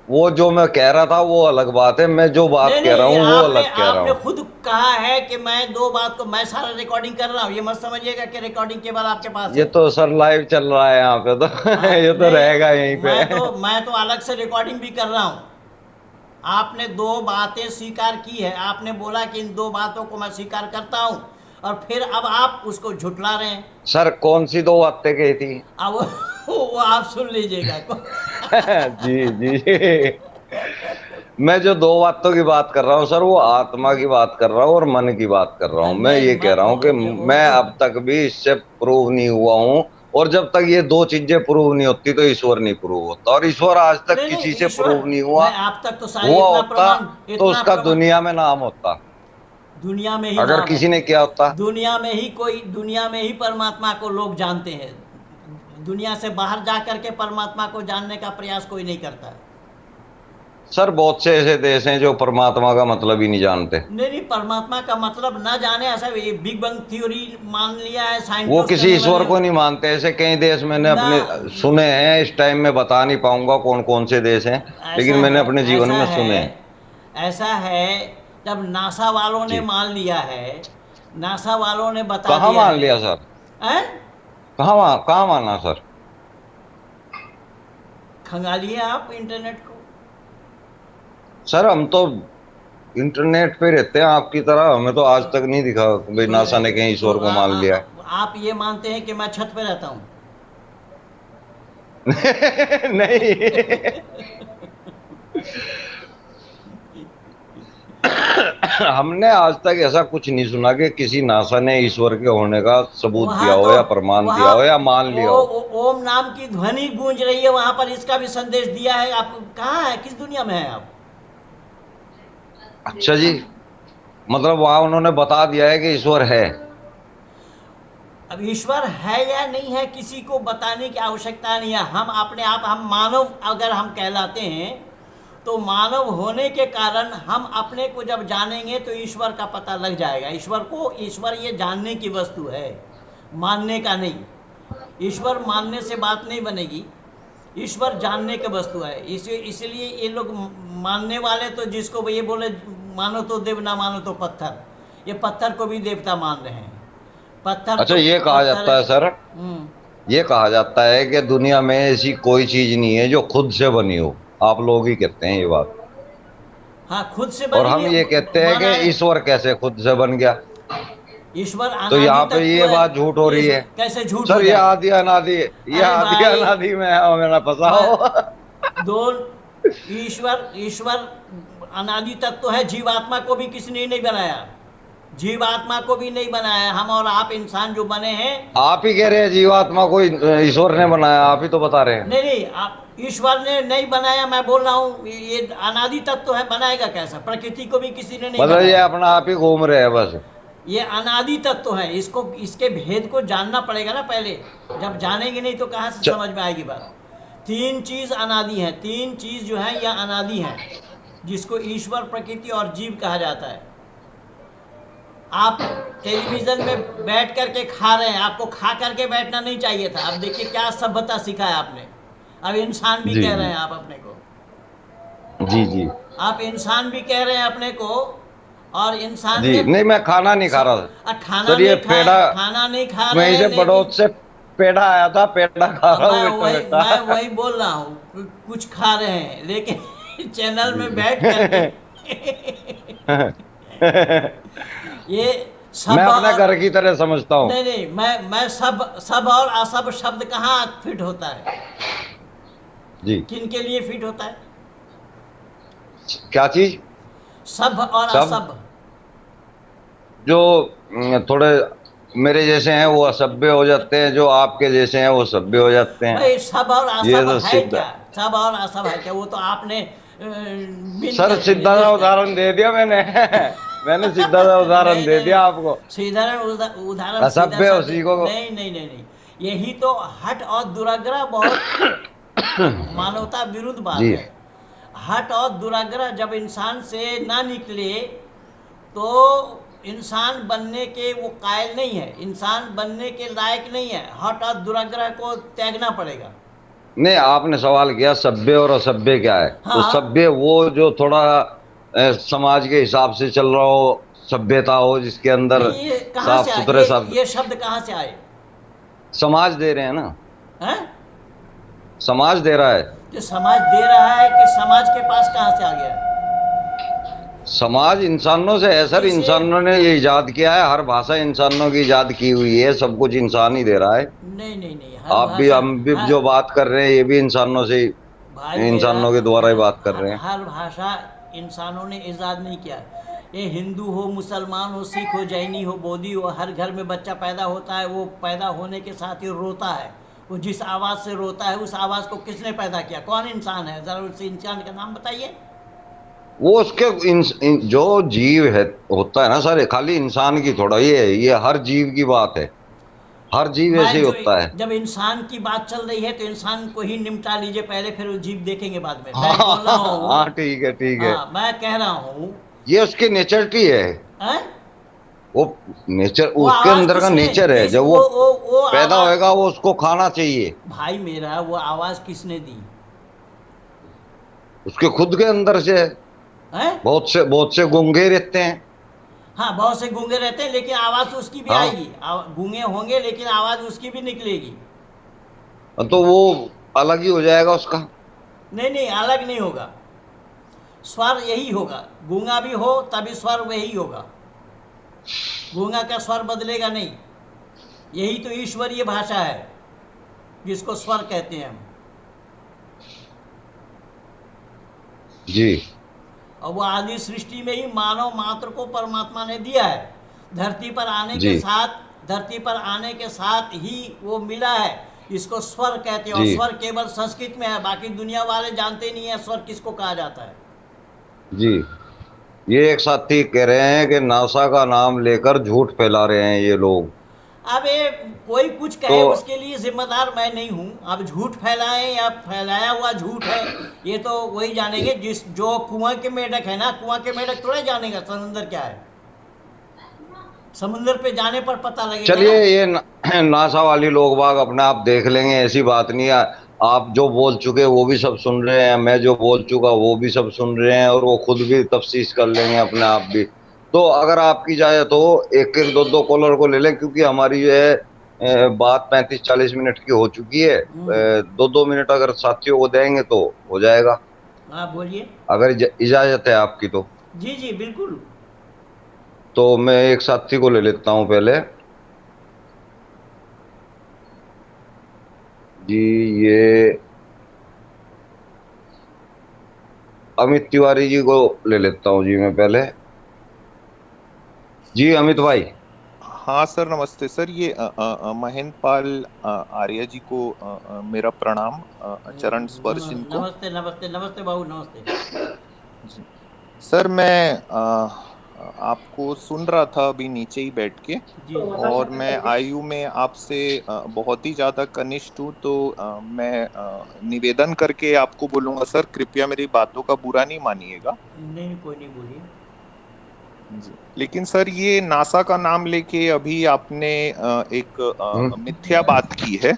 वो जो मैं कह रहा था वो अलग बात है, मैं जो बात नहीं कह नहीं, रहा ये हूँ वो आपने अलग कह रहा आपने हूँ। खुद कहा है कि मैं 2 बात को, मैं सारा रिकॉर्डिंग कर रहा हूँ, ये मत समझिएगा कि रिकॉर्डिंग केवल आपके पास ये है। तो सर लाइव चल रहा है यहाँ पे तो ये तो नहीं, रहेगा यहीं पे। मैं तो अलग से रिकॉर्डिंग भी कर रहा हूँ। आपने 2 बातें स्वीकार की है, आपने बोला कि इन 2 बातों को मैं स्वीकार करता हूँ, और फिर अब आप उसको झुठला रहे हैं। सर कौन सी दो बातें कही थी? अब वो आप सुन लीजिएगा। जी जी। मैं जो दो बातों की बात कर रहा हूँ सर, वो आत्मा की बात कर रहा हूँ और मन की बात कर रहा हूँ। मैं नहीं ये कह रहा हूँ कि वो मैं तो अब तक भी इससे प्रूव नहीं हुआ हूँ, और जब तक ये दो चीजें प्रूव नहीं होती तो ईश्वर नहीं प्रूव होता, और ईश्वर आज तक नहीं किसी नहीं से ईश्वर, प्रूव नहीं हुआ। मैं आप तक तो सारे हुआ होता तो इतना उसका प्रमाण दुनिया में नाम होता, दुनिया में ही अगर नाम है। किसी ने किया होता। दुनिया में ही परमात्मा को लोग जानते हैं। दुनिया से बाहर जा करके परमात्मा को जानने का प्रयास कोई नहीं करता है। सर बहुत से ऐसे देश हैं जो परमात्मा का मतलब ही नहीं जानते। नहीं नहीं, परमात्मा का मतलब ना जाने ऐसा, ये बिग बैंग थ्योरी मान लिया है वो साइंटिस्ट किसी ने, ईश्वर मैंने को नहीं मानते, ऐसे कई देश मैंने ना। अपने सुने हैं। इस टाइम में बता नहीं पाऊंगा कौन कौन से देश हैं, लेकिन ऐसा मैंने है, अपने जीवन ऐसा में है, सुने हैं। ऐसा है। जब नासा वालों ने जी। मान लिया है, नासा वालों ने बता कहाँ दिया मान है। लिया सर? हैं? कहाँ माना सर? खंगालिए आप इंटरनेट को। सर हम तो इंटरनेट पे रहते हैं आपकी तरह, हमें तो आज तक नहीं दिखा कि भाई नासा ने कहीं तो ईश्वर को मान लिया है। आप ये मानते हैं कि मैं छत पे रहता हूँ? नहीं। हमने आज तक ऐसा कुछ नहीं सुना कि किसी नासा ने ईश्वर के होने का सबूत दिया वहां हो तो या प्रमाण दिया वहां हो या मान लिया हो। ओम नाम की ध्वनि गूंज रही है वहां पर, इसका भी संदेश दिया है। आप कहाँ है, किस दुनिया में है आप? अच्छा जी, मतलब वहां उन्होंने बता दिया है कि ईश्वर है। अब ईश्वर है या नहीं है किसी को बताने की आवश्यकता नहीं है। हम अपने आप, हम मानव अगर हम कहलाते हैं, तो मानव होने के कारण हम अपने को जब जानेंगे तो ईश्वर का पता लग जाएगा। ईश्वर ये जानने की वस्तु है, मानने का नहीं। ईश्वर मानने से बात नहीं बनेगी, ईश्वर जानने की वस्तु है। इसलिए ये लोग मानने वाले तो जिसको ये बोले मानो तो देव ना मानो तो पत्थर, ये पत्थर को भी देवता मान रहे हैं। पत्थर अच्छा, तो ये कहा पत्थर जाता है सर, हम्म। ये कहा जाता है कि दुनिया में ऐसी कोई चीज नहीं है जो खुद से बनी हो। आप लोग ही कहते हैं ये बात, हाँ, खुद से और बनी हम ये कहते हैं कि बनाए। ईश्वर कैसे खुद से बन गया। ईश्वर तो अनादि यहाँ पे तत्व ये है। बात झूठ हो ये रही है। कैसे झूठ हो सर ये जाए? आदि अनादि, ये अरे आदि भाई, अनादि में है, मेरा मैं फंसाओ। दो ईश्वर ईश्वर अनादि तत्व है। जीवात्मा को भी किसी ने नहीं बनाया, जीवात्मा को भी नहीं बनाया। हम और आप इंसान जो बने हैं। आप ही कह रहे हैं जीवात्मा को ईश्वर ने बनाया, आप ही तो बता रहे हैं। नहीं नहीं, ईश्वर ने नहीं बनाया, मैं बोल रहा हूँ ये अनादि तत्व है, बनाएगा कैसा? प्रकृति को भी किसी ने नहीं मतलब ये बनाया। अपना आप ही घूम रहे हैं बस। ये अनादि तत्व है, इसको, इसके भेद को जानना पड़ेगा ना पहले। जब जानेंगे नहीं तो कहाँ से च- समझ में आएगी बात? तीन चीज अनादि है, तीन चीज जो है यह अनादि है, जिसको ईश्वर, प्रकृति और जीव कहा जाता है। आप टेलीविजन में बैठ करके खा रहे हैं, आपको खा करके बैठना नहीं चाहिए था। अब देखिए क्या सभ्यता सिखाया आपने। अब इंसान भी जी कह रहे जी हैं आप अपने को, जी जी आप इंसान भी कह रहे हैं अपने को। और इंसान जी। ने नहीं, मैं खाना नहीं खा रहा था खाना सर, ये नहीं खाए, पेड़ा, खाना नहीं खा वहीं रहे से लेकिन पड़ोस से पेड़ा आया था, पेड़ा खा अब रहा हूँ बैठा मैं बैठा। वही बोल रहा हूँ, कुछ खा रहे हैं लेकिन चैनल जी। में बैठ करके ये मैं सब अपने और घर की तरह समझता हूँ। नहीं नहीं, मैं सब और असब शब्द कहाँ फिट होता है? जी। किन के लिए फिट होता है? क्या चीज? सब और सब असब। जो थोड़े मेरे जैसे हैं वो असभ्य हो जाते हैं, जो आपके जैसे हैं वो सभ्य हो जाते हैं। भाई सब और ये असब तो है सिद्ध। क्या? सब और असब है क्या? वो तो आपने बिन सर करके सीधा सा निर्देश कर। उदाहरण दे दिया मैंने। मैंने सीधा सा उदाहरण नहीं दे नहीं दिया नहीं, आपको। उदाहरण सीधा असभ्य साधे उसी को। नहीं नहीं नहीं नहीं। यही तो हट और दुराग्रह बहुत मानवता विरुद्ध बात जी। है। हट और दुराग्रह जब इंसान से ना निकले तो इंसान बनने के वो कायल नहीं है, इंसान बनने के लायक नहीं है। हट और दुराग्रह को त्यागना पड़ेगा। नहीं, आपने सवाल किया सभ्य और असभ्य क्या है, तो हाँ, सभ्य वो जो थोड़ा समाज के हिसाब से चल रहा हो, सभ्यता हो जिसके अंदर नहीं ये कहाँ साफ से आए? सुथरे शब्द। ये शब्द कहाँ से आए? समाज दे रहे हैं ना, हैं? समाज दे रहा है। जो समाज दे रहा है कि समाज के पास कहाँ से आ गया है? समाज इंसानों से है सर, इसे इंसानों ने ये इजाद किया है, हर भाषा इंसानों की इजाद की हुई है, सब कुछ इंसान ही दे रहा है। नहीं नहीं नहीं, हर आप भी भाषा, हम भी हर जो बात कर रहे हैं ये भी इंसानों से भाई मेरा इंसानों के द्वारा ही बात कर रहे हैं। हर भाषा इंसानों ने ईजाद नहीं किया। ये हिंदू हो, मुसलमान हो, सिख हो, जैनी हो, बौद्धी हो, हर घर में बच्चा पैदा होता है, वो पैदा होने के साथ ही रोता है। वो जिस आवाज़ से रोता है उस आवाज़ को किसने पैदा किया? कौन इंसान है? ज़रा उस इंसान का नाम बताइए। वो उसके जो जीव है होता है ना सर, खाली इंसान की थोड़ा ये हर जीव की बात है। हर जीव मैं ऐसे ही जो होता है। जब इंसान की बात चल रही है तो इंसान को ही निपटा लीजिए पहले, फिर वो जीव देखेंगे बाद में। हाँ मैं बोल रहा हाँ हूँ, हाँ, ठीक है ठीक है। हाँ मैं कह रहा हूँ, ये उसकी नेचरिटी है। हैं? वो नेचर वो उसके आवाज़ अंदर का किसने, नेचर है। किस जब वो वो पैदा आवाज़, होएगा वो उसको खाना चाहिए। भाई मेरा वो आवाज़ किसने दी? उसके खुद के अंदर से। हैं? बहुत से गूंगे रहते हैं। हाँ, बहुत से गूंगे रहते हैं लेकिन आवाज़ तो उसकी भी हाँ, आएगी। गूंगे होंगे लेकिन आवाज़ उसकी भी निकलेगी। तो वो अलग ही हो जाएगा उसका। नहीं नहीं, अलग नहीं होगा। स्वर यही होगा। गूंगा भी हो तभी स्वर वही होगा। गूंगा का स्वर बदलेगा नहीं। यही तो ईश्वरीय भाषा है जिसको स्वर कहते हैं हम। जी और वो आदि सृष्टि में ही मानव मात्र को परमात्मा ने दिया है। धरती पर आने जी के साथ, धरती पर आने के साथ ही वो मिला है। इसको स्वर कहते हैं, और जी स्वर केवल संस्कृत में है, बाकी दुनिया वाले जानते नहीं है स्वर किसको कहा जाता है। जी। ये एक साथी कह रहे हैं कि नासा का नाम लेकर झूठ फैला रहे हैं ये लोग। अब ये कोई कुछ तो कहे उसके लिए जिम्मेदार मैं नहीं हूँ। अब झूठ फैलाएं या फैलाया हुआ झूठ है, ये तो वही जानेंगे जिस जो कुआं के मेढक है ना। कुआं के मेढक थोड़ा जानेगा समुंदर क्या है। समुंदर पे जाने पर पता लगेगा चलिए, ना। ये नासा वाली लोग बाग अपने आप देख लेंगे, ऐसी बात नहीं है। आप जो बोल चुके वो भी सब सुन रहे हैं, मैं जो बोल चुका वो भी सब सुन रहे हैं, और वो खुद भी तफ्तीश कर लेंगे अपने आप भी। तो अगर आपकी जाए तो एक एक दो दो कॉलर को ले लें, क्योंकि हमारी जो है बात 35-40 मिनट की हो चुकी है। दो दो मिनट अगर साथियों को देंगे तो हो जाएगा। हाँ बोलिए। अगर इजाजत है आपकी तो। जी जी बिल्कुल। तो मैं एक साथी को ले लेता हूँ पहले। जी, ये अमित तिवारी जी को ले लेता हूँ जी मैं पहले। जी अमित भाई। हाँ सर, नमस्ते सर। ये महेंद्र पाल आर्य जी को मेरा प्रणाम, चरण स्पर्श इनको। नमस्ते नमस्ते नमस्ते बाबू, नमस्ते। जी सर, मैं आपको सुन रहा था अभी नीचे ही बैठ के। जी और मैं आयु में आपसे बहुत ही ज्यादा कनिष्ठ हूँ, तो मैं निवेदन करके आपको बोलूंगा सर, कृपया मेरी बातों का बुरा नहीं मानिएगा। नहीं, कोई नहीं, बोलिए। जी। लेकिन सर, ये नासा का नाम लेके अभी आपने एक मिथ्या बात की है।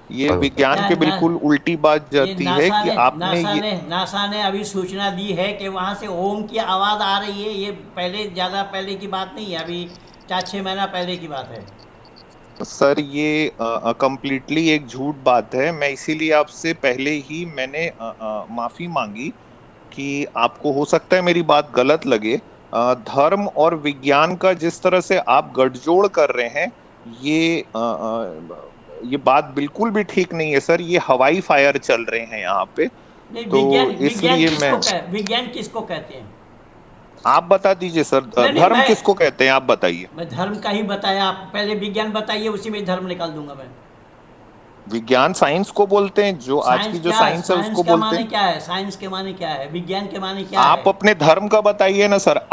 ये विज्ञान ना के ना, बिल्कुल उल्टी बात ये जाती है कि आपने ये। नासा ने अभी सूचना दी है कि वहाँ से ओम की आवाज़ आ रही है। ये पहले, ज़्यादा पहले की बात नहीं है, अभी 4-6 महीना पहले की बात है। सर, ये कंप्लीटली एक झूठ बात है। मैं इसीलिए आपसे पहले ही मैंने माफी मांगी कि आपको हो सकता है मेरी बात गलत लगे। धर्म और विज्ञान का जिस तरह से आप गठजोड़ कर रहे हैं, ये बात बिल्कुल भी ठीक नहीं है सर। ये हवाई फायर चल रहे हैं यहाँ पे। नहीं, तो विज्ञान इसलिए मैं, विज्ञान किसको कहते हैं? आप बता दीजिए सर, नहीं नहीं, धर्म किसको कहते हैं आप बताइए। मैं धर्म का ही बताया। आप पहले विज्ञान बताइए, उसी में धर्म निकाल दूंगा मैं। विज्ञान साइंस को बोलते हैं, जो आज की साइंस जो क्या है? साइंस है साइंस उसको का बोलते माने हैं। क्या है? साइंस के माने क्या है? विज्ञान के माने क्या है? आप अपने धर्म का बताइए ना सर। अरे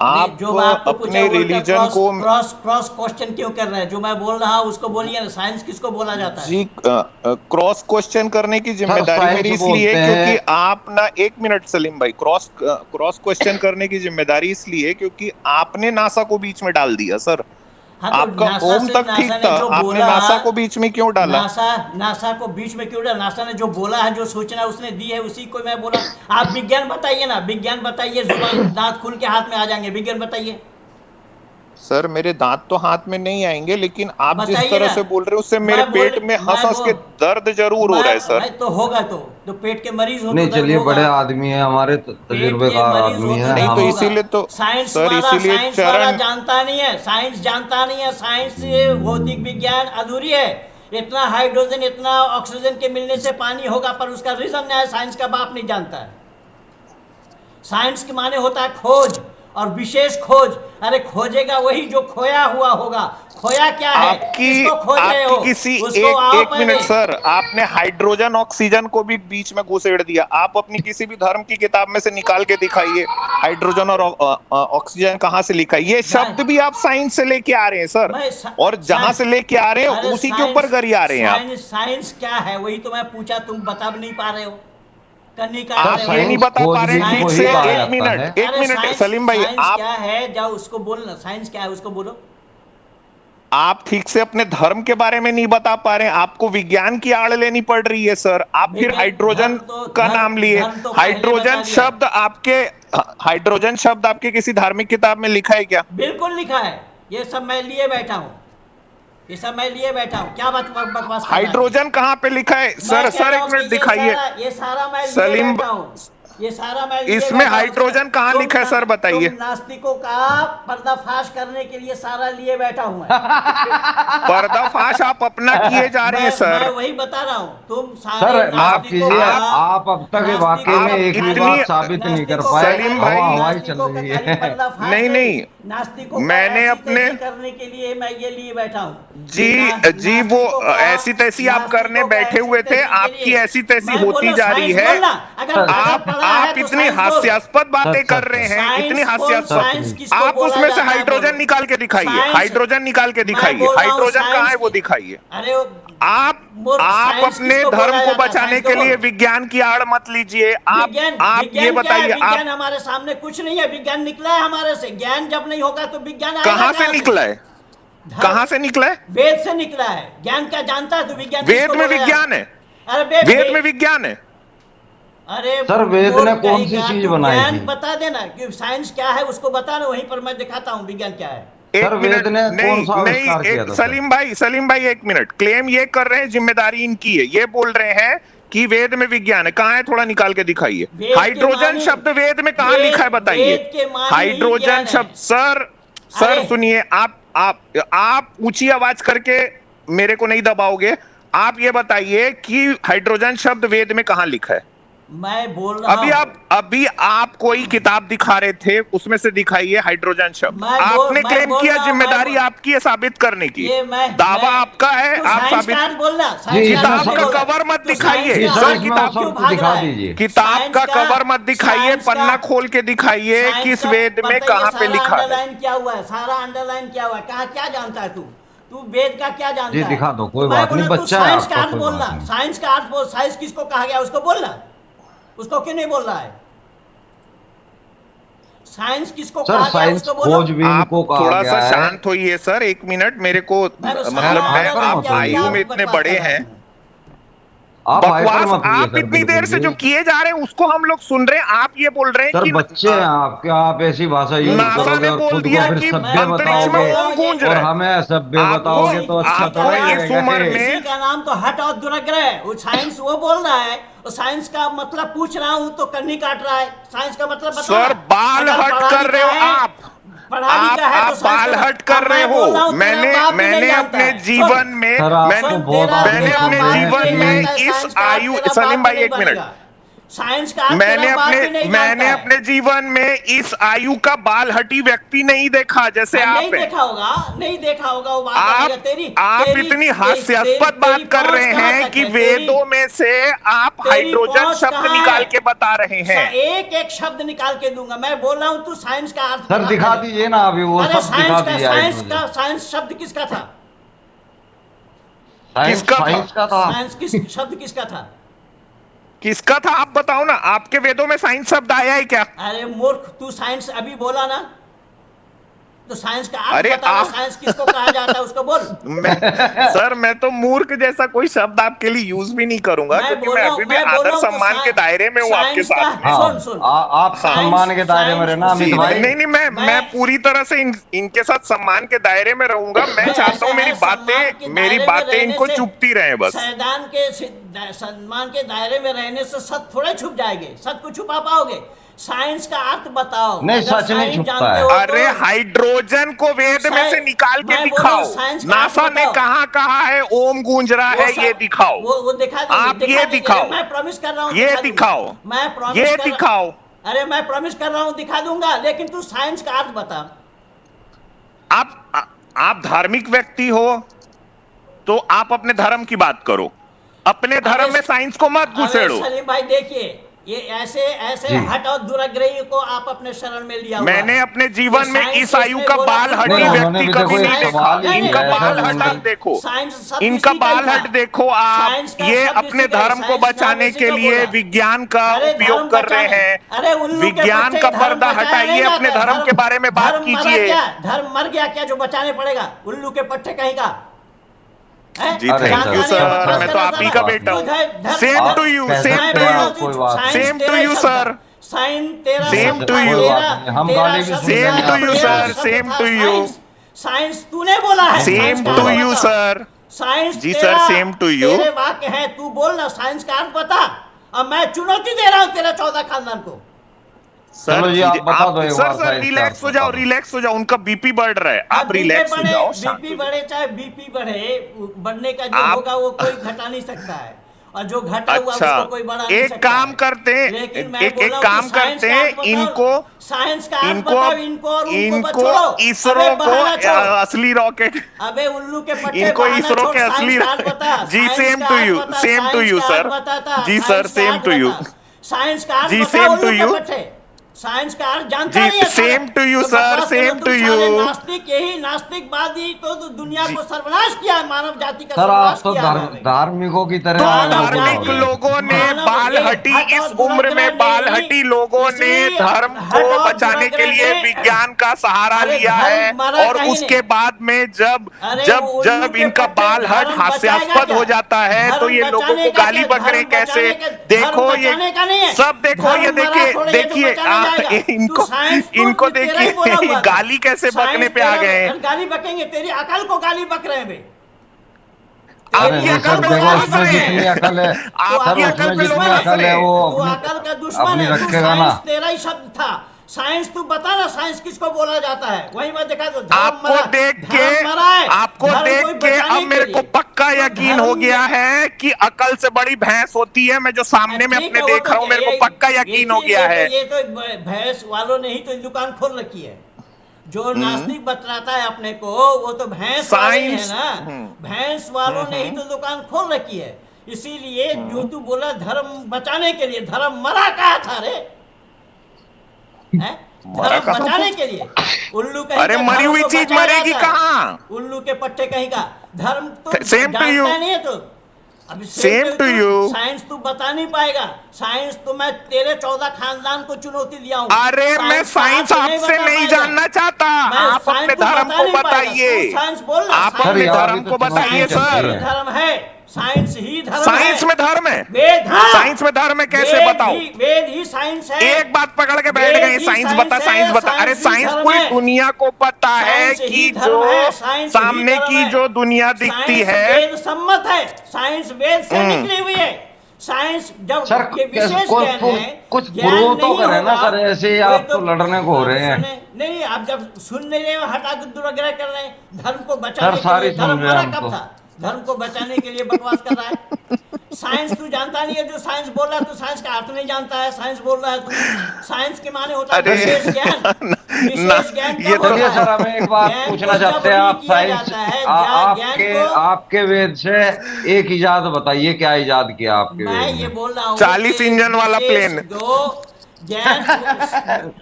आप जो मैं आपको पूछा अपने वो उल्टा रिलीजन क्रॉस को। क्रॉस क्रॉस क्वेश्चन क्यों कर रहे हैं? जो मैं बोल रहा हूँ उसको बोलिए ना। साइंस किसको बोला जाता है? जी, क्रॉस क्वेश्चन करने की सर जिम्मेदारी साइंस मेरी इसलिए है बोलते क्योंकि हैं। आप ना, एक मिनट सलीम भाई, क्रॉस क्वेश्चन करने की जिम्मेदारी इसलिए है क्योंकि आपने नासा को बीच में डाल दिया सर। हाँ तो आपका ओम तक नासा ठीक ने था, जो आपने बोला, नासा को बीच में क्यों डाला? नासा नासा को बीच में क्यों डाला? नासा ने जो बोला है, जो सूचना उसने दी है, उसी को मैं बोला। आप विज्ञान बताइए ना, विज्ञान बताइए। जुबान दांत खुल के हाथ में आ जाएंगे। विज्ञान बताइए। सर, मेरे दांत तो हाथ में नहीं आएंगे, लेकिन आप जिस बताइए तरह ना। से बोल रहे हो उससे मेरे मैं बोल पेट में हंस मैं हंस वो के दर्द जरूर हो रहा है सर। मैं तो होगा तो पेट के मरीज हो तो नहीं, दर्द चलिए, होगा। बड़े आदमी हैं हमारे, पेट के तजुर्बेकार मरीज हो आदमी तो हैं नहीं दर्द तो हम। होगा। इसीलिए तो सर, इसीलिए साइंस वाला चरण। जानता नहीं है। साइंस जानता नहीं है। साइंस से भौतिक विज्ञान अधूरी है। इतना हाइड्रोजन इतना ऑक्सीजन के मिलने से पानी होगा, पर उसका रीजन क्या है साइंस का बाप नहीं जानता है। साइंस के माने होता है खोज और विशेष खोज। अरे खोजेगा वही जो खोया हुआ होगा। खोया क्या है? आपकी किसको खोज रहे हो? आपकी किसी उसको आओ एक मिनट पहले। सर, आपने हाइड्रोजन ऑक्सीजन को भी बीच में घुसेड़ दिया। आप अपनी किसी भी धर्म की किताब में से निकाल के दिखाइए हाइड्रोजन और ऑक्सीजन कहाँ से लिखा है। ये शब्द भी आप साइंस से लेके आ रहे हैं सर, और जहां से लेके आ रहे हैं उसी के ऊपर गरिया रहे हैं आप। साइंस क्या है वही तो मैं पूछा, तुम बता भी नहीं पा रहे हो। कन्नी का आप ये नहीं बता पा रहे ठीक से। एक मिनट सलीम भाई, आप क्या है जाओ उसको बोलना। साइंस क्या है उसको बोलो। आप ठीक से अपने धर्म के बारे में नहीं बता पा रहे हैं, आपको विज्ञान की आड़ लेनी पड़ रही है सर। आप फिर हाइड्रोजन का नाम लिए। हाइड्रोजन शब्द आपके किसी धार्मिक किताब में लिखा है क्या? बिल्कुल लिखा है। ये सब मैं लिए बैठा हूँ, ये सब मैं लिए बैठा हूँ। क्या बकवास? हाइड्रोजन कहाँ पे लिखा है सर? सर एक मिनट दिखाइए। ये सारा मैं लिए सलीम, बैठा हूँ। ये सारा मैं लिए इसमें बैठा हूँ। हाइड्रोजन कहाँ लिखा है सर बताइए। तुम नास्तिकों का पर्दाफाश करने के लिए सारा लिए बैठा हूँ मैं। पर्दाफाश आप अपना किए जा रहे हैं सर। मैं वही बता रहा हूँ। तुम सर माफ कीजिए, आप अब तक वाकई में एक भी बात साबित नहीं कर पाए। सलीम भाई, हवाई चल रही है। नहीं, नास्तिकों मैंने अपने करने के लिए मैं ये लिए बैठा हूँ। जी वो ऐसी तैसी आप करने बैठे हुए थे। आपकी ऐसी तैसी होती जा रही है। आप इतनी हास्यास्पद बातें कर रहे हैं, इतनी हास्यास्पद। आप उसमें से हाइड्रोजन निकाल के दिखाइए। हाइड्रोजन निकाल के दिखाइए। हाइड्रोजन कहाँ है वो दिखाइए। अरे आप अपने धर्म को बचाने के लिए विज्ञान की आड़ मत लीजिए। आप ये बताइए। विज्ञान हमारे सामने कुछ नहीं है। विज्ञान निकला है हमारे से। ज्ञान जब नहीं होगा तो विज्ञान कहाँ से निकला है? कहाँ से निकला है? वेद से निकला है। ज्ञान क्या जानता है तो विज्ञान। वेद में विज्ञान है। अरे वेद में विज्ञान है। अरे सर वेद ने कौन सी चीज बनाई थी? बता देना कि साइंस क्या है उसको बताना, वहीं पर मैं दिखाता हूँ विज्ञान क्या है। सर वेद ने कौन सा आविष्कार किया था? सलीम भाई एक मिनट। क्लेम ये कर रहे हैं, जिम्मेदारी इनकी है। ये बोल रहे हैं कि वेद में विज्ञान है। कहाँ है? थोड़ा निकाल के दिखाइए। हाइड्रोजन शब्द वेद में कहाँ लिखा है बताइए। हाइड्रोजन शब्द सर सुनिए। आप ऊंची आवाज करके मेरे को नहीं दबाओगे। आप ये बताइए कि हाइड्रोजन शब्द वेद में कहाँ लिखा है? मैं बोल रहा हूं। अभी आप कोई किताब दिखा रहे थे, उसमें से दिखाइए हाइड्रोजन शब्द। आपने क्लेम किया, जिम्मेदारी आपकी है साबित करने की। दावा आपका है, आप साबित बोलना। किताब का कवर मत दिखाइए सर। किताब का कवर मत दिखाइए। पन्ना खोल के दिखाइए किस वेद में कहाँ पे लिखा है। अंडरलाइन क्या हुआ है? सारा अंडरलाइन क्या हुआ है? कहाँ क्या जानता है तू वेद का क्या जानता है? दिखा दो, कोई बात नहीं। बच्चा है साइंस का अर्थ बोलना। साइंस का अर्थ बोल। साइंस किसको कहा गया उसको बोलना। उसको क्यों नहीं बोल रहा है? साइंस किसको कहा गया उसको बोलो। आप थोड़ा सा शांत होइए सर। एक मिनट मेरे को, मतलब है आप आयु में इतने बड़े हैं। बकवास आप इतनी देर से जो किए जा रहे हैं उसको हम लोग सुन रहे हैं। आप ये बोल रहे हैं कि बच्चे हैं आपके, आप ऐसी भाषा यूज करोगे और खुद को फिर सभ्य बताओगे और हमें असभ्य बताओगे तो अच्छा तो नहीं लगेगा। इसी का नाम तो हट और दुर्ग्रह। वो साइंस वो बोल रहा है, और साइंस का मतलब पूछ रहा हूँ तो कन्नी काट रहा है। साइंस का मतलब बता। सर बाल हट कर रहे हो आप बाल हट कर रहे हो। मैंने अपने जीवन में इस आयु, सलीम भाई एक मिनट। साइंस का मैंने अपने जीवन में इस आयु का बाल हटी व्यक्ति नहीं देखा जैसे आप नहीं देखा होगा वो बात। आप इतनी हास्यास्पद बात कर रहे हैं कि वेदों में से आप हाइड्रोजन शब्द निकाल के बता रहे हैं। एक एक शब्द निकाल के दूंगा। मैं बोल रहा हूँ तू साइंस का अर्थ सर दिखा दीजिए ना अभी वो सब दिखा दीजिए। साइंस शब्द किसका था? साइंस का था। साइंस शब्द किसका था? किसका था आप बताओ ना। आपके वेदों में साइंस शब्द आया है क्या? अरे मूर्ख, तू साइंस अभी बोला ना, तो साइंस का अर्थ बता। साइंस किसको कहा जाता है उसको बोल। मैं तो मूर्ख जैसा कोई शब्द आपके लिए यूज भी नहीं करूंगा, क्योंकि मैं अभी भी आदर सम्मान के दायरे में हूँ आपके साथ। सुन आप सम्मान के दायरे में रहना अमित भाई। नहीं, मैं पूरी तरह से इनके साथ सम्मान के दायरे में रहूंगा। मैं चाहता हूँ मेरी बातें इनको चुभती रहे बस। सैदान के सम्मान के दायरे में रहने से सत्य थोड़े छुप जाएंगे, सत्य को छुपा पाओगे? साइंस का अर्थ बताओ। नहीं, अगर सच नहीं साइंस छुपता जानते है। हो तो- अरे हाइड्रोजन को वेद में से निकाल के मैं बोल रहा दिखाओ। हूं, साइंस का नासा अर्थ ने बताओ। कहाँ कहा है ओम गूंज रहा वो है, सब- ये दिखाओ। वो दिखा देंगे, आप दिखा ये देंगे। दिखाओ, मैं प्रॉमिस कर रहा हूँ ये दिखा दूंगा। दिखाओ, मैं प्रॉमिस ये कर दिखाओ। अरे मैं प्रॉमिस कर रहा हूँ दिखा दूंगा, लेकिन तू साइंस का अर्थ बता। आप धार्मिक व्यक्ति हो तो आप अपने धर्म की बात करो, अपने धर्म अबे- में साइंस को मत अबे घुसेड़ो। सलीम भाई देखिए, ये ऐसे जी। हट और दुराग्रही को आप अपने शरण में लिया हुआ मैंने है। अपने जीवन ये में साइंस इस आयु इसने का बोला बाल कुछ हटी बोला। नहीं, व्यक्ति उन्होंने भी कभी देखो नहीं एक देखा। सवाल ही इनका किया है, बाल सर, हट उन्होंने- देखो, साइंस सब इनका इसी का ही बाल था। हट देखो आप। साइंस का ये सब अपने इसी का ही, धर्म को साइंस बचाने नाम इसी के को लिए बोला। विज्ञान का अरे उपयोग धर्म कर रहे बचाने- हैं। अरे उल्लू के विज्ञान पट्टे का धर्म पर्दा बचाया हटाइए, नहीं अपने जाता। धर्म के बारे में बात धर्म मरा कीजिए। क्या? धर्म मर गया क्या जो बचाने पड़ेगा? उल्लू के पट्टे कहीं का हैं? जी अरे thank sir, you sir, sir, sir, मैं तो सर, आप ही सर, का बात बेटा नहीं। हूँ। सेम आप टू यू, कह सेम सकते टू हैं, यू, आप कोई बात नहीं। सेम टू यू सर, साइन तेरा Same शब्द to था, you. कोई बात नहीं, हम तेरा गाली भी शब्द सुन Same लेंगे था, to you, तेरा sir. शब्द Same था, to you. साइंस तूने बोला है। सेम साइंस का टू अर्थ यू बता। सर। साइंस जी तेरा- सर, same to you. तेरे वाक्य है, तू बोल ना, साइंस का अर्थ बता। अब मैं चुनौती दे रहा हूं तेरे 14 खानदान को। सर चलो जी, आप बता दो एक सर बार सर साइंस का रिलैक्स अर्थ हो जाओ, बता दो। रिलैक्स हो जाओ, उनका बीपी बढ़ रहा है, आप रिलैक्स हो जाओ, शांत बीपी हो जाओ। बढ़े चाहे बीपी बढ़े, बढ़ने का जो आप- होगा वो कोई घटा नहीं सकता है, और जो घटा हुआ अच्छा, उसको कोई बढ़ा नहीं एक सकता काम है। करते हैं, लेकिन मैं एक बोल रहा हूं काम कि साइंस करते का हैं, अर्थ बताओ, इनको साइंस का अर्थ इनको बताओ, इनको और उनको मत इनको छोड़ो। इसरो अबे को बहाना छोड़। असली रॉकेट, अबे उल्लू के पट्टे इनको बहाना इसरो छोड़, के साइंस असली का अर्थ बता। जी साइंस सेम का टू अर्थ यू, बता, सेम टू साइंस यू का सर, अर्थ बताता, जी साइंस सर का सेम अर्थ टू यू, बता। साइंस का अर्थ जी बता सेम उल्लू टू के यू, पट्टे। साइंस का अर्थ जानता जी नहीं है साला। सेम टू यू तो सर, बकवास सेम करो, टू तुम साले यू। नास्तिक, यही नास्तिकवादी तो दुनिया को सर्वनाश किया है, मानव जाति का सर, आप सर्वनाश तो किया है। धार्मिकों की तरह तो आप बोल मानव रहे धार्मिक हो। लोगों ने मानव बाल ये हटी, हट इस और उम्र में दुराग्रह बाल नहीं, हटी लोगों ने इसी धर्म हट को और बचाने के दुराग्रह लिए ने- विज्ञान का सहारा अरे लिया धर्म है, मरा और कहीं उसके नहीं। बाद में जब अरे जब वो जब उल्लू के इनका पट्टे बाल हट धर्म हास्यास्पद बचाएगा हो क्या? जाता है तो धर्म ये लोगों बचाने को का गाली क्या? बकरे धर्म कैसे। बचाने का- देखो धर्म ये बचाने का नहीं है। सब, देखो ये धर्म मरा देखिए, थोड़े, ये तो देखिए बचाने जाएगा। तू इनको साइंस तो इनको तेरा ही बोला देखिए, हुआ ये था। गाली कैसे बकने साइंस पे आ तेरा- गए हैं। गाली बकेंगे, तेरी अकल को गाली बक रहे हैं बे। अरे आपकी नहीं अकल सर, पे देखो लोग हंस उसमें रहे जितनी हैं, अकल है, आपकी सर अकल उसमें पे लोग जितनी हंस अकल रहे है हैं। वो तू अपनी अकल का दुश्मन अपनी है। तू रखेगा ना। साइंस तेरा ही शब्द था। साइंस तू बता ना, साइंस किसको बोला जाता है? वही मैं दिखा दो। धर्म आपको मरा- देख धर्म के मरा है। आपको धर्म देख कोई के बचाने अब मेरे के को लिए। पक्का तो यकीन धर्म- हो गया है कि अकल से बड़ी भैंस होती है। मैं जो सामने में ठीक अपने है, वो देख तो रहा हूं, मेरे को ये- पक्का यकीन हो गया है। ये तो भैंस वालों ने ही तो दुकान खोल रखी है। जो नास्तिक बतलाता है अपने को, वो तो भैंस वाले ही है साइंस- ना। भैंस वालों ने ही तो दुकान खोल रखी है। इसीलिए जो तू बोला धर्म बचाने के लिए, धर्म मरा कहा था रे? हैं? मरा धर्म कहाँ बचाने के लिए उल्लू कहीं अरे का मरी धर्म हुई को चीज बचाया मरेगी जाता है। कहाँ? उल्लू के पट्टे कहीं का धर्म तो Same to you. जानता नहीं है तो। अभी Same to you. साइंस तू बता नहीं पाएगा। साइंस तो मैं तेरे 14 खानदान को चुनौती दिया हूँ। अरे मैं साइंस का आपसे बता नहीं पाएगा। जानना चाहता, मैं आप साइंस अपने को धर्म बता को नहीं पाएगा। बताइए, तू साइंस बोल ना, आप साइंस- अपने यार, धर्म अभी को तो बताइए चुनौती चल सर। रही है। धर्म है, साइंस ही धर्म साइंस है। में धर्म है? वेद, हाँ। साइंस में धर्म है, कैसे वेद बताओ? ही- वेद ही साइंस है। एक बात पकड़ के बैठ वेद गए, ही साइंस साइंस बता, है, साइंस बता। अरे साइंस ही साइंस धर्म पूरी है। दुनिया को पता है साइंस कि ही जो धर्म है, साइंस ही सामने धर्म की है। जो दुनिया दिखती साइंस है, वेद सम्मत है। साइंस वेद से निकली हुई है। साइंस जब सर, ये विशेष कुछ- ज्ञान कुछ- है, कुछ ज्ञान प्रूव तो नहीं करें ना होगा, सर, ऐसे ही वही आप तो लड़ने को हो रहे हैं। नहीं, आप जब सुन नहीं रहे हो, हटा के दुराग्रह कर रहे हैं। धर्म को बचाने के सारी लिए धर्म सुन रहे मरा हैं कब हमको। था? धर्म को बचाने के लिए बकवास कर रहा है। साइंस तू जानता नहीं है। जो साइंस बोल रहा है, तू साइंस का अर्थ नहीं जानता है। साइंस बोल रहा है तू। साइंस के माने होता है अरे, विशेष ज्ञान। विशेष ज्ञान ये कब तो- होता चलिए है? सर, हमें एक बात ज्ञान पूछना को जब चाहते हैं। री आप किया साइंस जाता है, ज्ञान आपके को- आपके वेद से एक इजाद बताइए, क्या इजाद किया आपके मैं वेद ये में? बोल रहा हूँ 40 कि इंजन वाला विशेष प्लेन। जो ज्ञान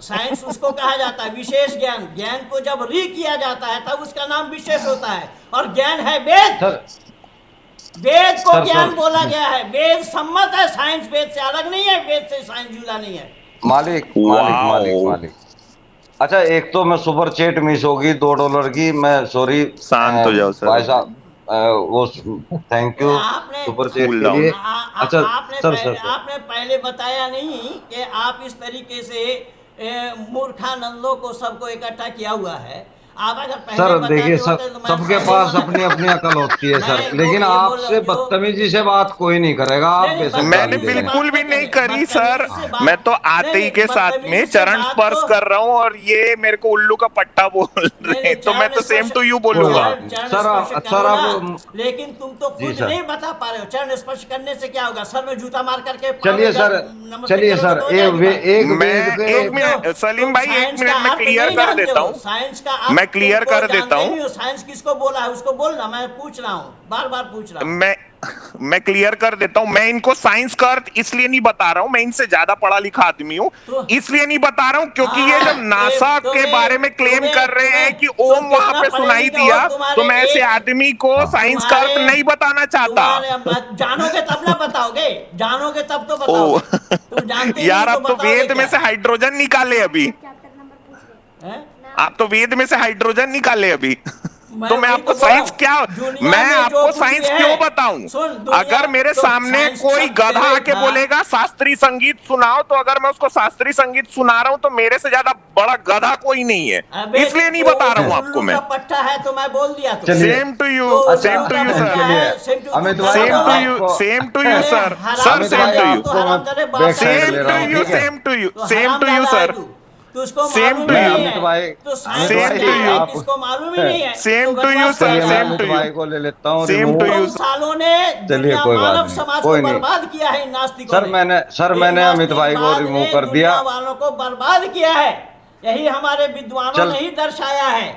साइंस उसको कहा जाता है विशेष ज्ञान। ज्ञान को जब री किया जाता है तब उसका नाम विशेष होता है। और ज्ञान है वेद। सर, वेद को सर, ज्ञान सर, बोला गया है। वेद सम्मत है। साइंस वेद से अलग नहीं है। वेद से साइंस जुड़ा नहीं है। मालिक मालिक मालिक मालिक। अच्छा, एक तो मैं सुपर चैट मिस होगी $2 की, मैं सॉरी शांत हो जाओ सर। भाई साहब, वो थैंक यू आपने सुपर चैट Cool के down. लिए। अच्छा आपने सर, पहले, सर, आपने पहले बताया नहीं कि आप इस तरीके से मूर्खानंदों को सबको इकट्ठा किया हुआ है। आप अगर पहले सर बताते देखिए होते सर, तो मैं सबके पहले पास बोला अपनी अपनी अकल होती है मैं सर, वो लेकिन ये बोल रहा आपसे हूँ जो बदतमीजी से बात कोई नहीं करेगा, आप नहीं नहीं बेशक मैंने गाली दे रहे हैं। बिल्कुल भी नहीं करी सर। बदतमीजी से मैं बात तो नहीं आते ही नहीं के साथ में बदतमीजी से चरण बात स्पर्श तो कर रहा हूँ और ये मेरे को उल्लू का पट्टा बोल नहीं रहे नहीं हैं, तो मैं चरण तो सेम स्पर्श टू यू कोई बोलूंगा। बात नहीं चरण सर, स्पर्श सर करो ना, अब लेकिन तुम तो जी खुद सर, नहीं बता पा रहे हो। चरण स्पर्श करने से क्या होगा? सर में जूता मार करके पाँव चलिए में सर, नमस्ते चलिए करोगे सर, तो हो जाएगी बात। एक वेद मैं के एक तुम तो मिनट सलीम तुम भाई, एक साइंस का मिनट मैं अर्थ क्लियर नहीं कर जानते देता हो, हूँ। साइंस का अर्थ मैं तुम क्लियर तो कर देता जानते हूँ। नहीं हो। साइंस किसको बोला है उसको बोलना, मैं पूछ रहा हूँ, बार बार पूछ रहा हूँ। मैं क्लियर कर देता हूं। मैं इनको साइंस का अर्थ इसलिए नहीं बता रहा हूं, मैं इनसे ज्यादा पढ़ा लिखा आदमी हूं, तो इसलिए नहीं बता रहा हूं क्योंकि ये जब नासा के बारे में क्लेम कर रहे हैं कि तुम ओम वहां कितना पे पढ़े सुनाई लिखे हो? दिया, तो तुम्हारे मैं ऐसे एक आदमी को हाँ साइंस का तुम्हारे अर्थ नहीं बताना चाहता। तुम्हारे जानोगे तब ना बताओगे, जानोगे तब तो ओ बताओगे। तुम जानते ही नहीं यार, हो तो अब तो बताओगे वेद में क्या? से हाइड्रोजन निकाले अभी। चैप्टर नंबर पूछ रहे हैं? हैं। आप तो वेद में से हाइड्रोजन निकाले अभी। मैं तो मैं वही आपको तो बोल रहा साइंस क्या, हूँ, दुनिया मैं में जो आपको कुछ भी साइंस है, क्यों बताऊं? सुन दुनिया अगर मेरे तो सामने साइंस कोई सब गधा पहले आके था। बोलेगा शास्त्रीय संगीत सुनाओ, तो अगर मैं उसको शास्त्रीय संगीत सुना रहा हूं तो मेरे से ज्यादा बड़ा गधा कोई नहीं है, अबे इसलिए नहीं वो बता रहा तो हूं आपको उल्लू मैं। का पट्टा है तो मैं बोल दिया तो। चलिए, सेम टू यू, तो अच्छा सेम उल्लू टू का यू सर, पट्टा चलिए है, सेम टू तू अमित भाई, गधा सेम बोल टू रहा है। यू, आपको सेम टू यू अरे सर, सर हराम अमित सेम भाई टू जादा, यू, तू तो आपको मैं हराम जादे बाप बैक का साइड कसम ले सेम रहा टू खाया हूँ, यू, ठीक है। सेम टू यू, तो सेम हराम टू यू जादा है सर, तू। तो उसको सेम मालूम टू ही मैं यू, नहीं अमित है। भाई, तो अमित साइंस सेम भाई टू क्या है यू, आप किसको मालूम ही नहीं है, तो सेम टू यू बकवास कर सर, चलिए, रहा मैं है। सेम अमित टू यू, भाई को ले लेता हूँ सेम रिमूव। टू यू तुम सालों ने चलिए दुनिया कोई बात मानव नहीं, समाज को कोई नहीं बर्बाद किया है इन नास्तिकों ने। सर, इन मैंने अमित भाई को नास्तिकवाद रिमूव ने कर दिया। दुनिया वालों को बर्बाद किया है। यही हमारे विद्वानों चल ने ही दर्शाया है,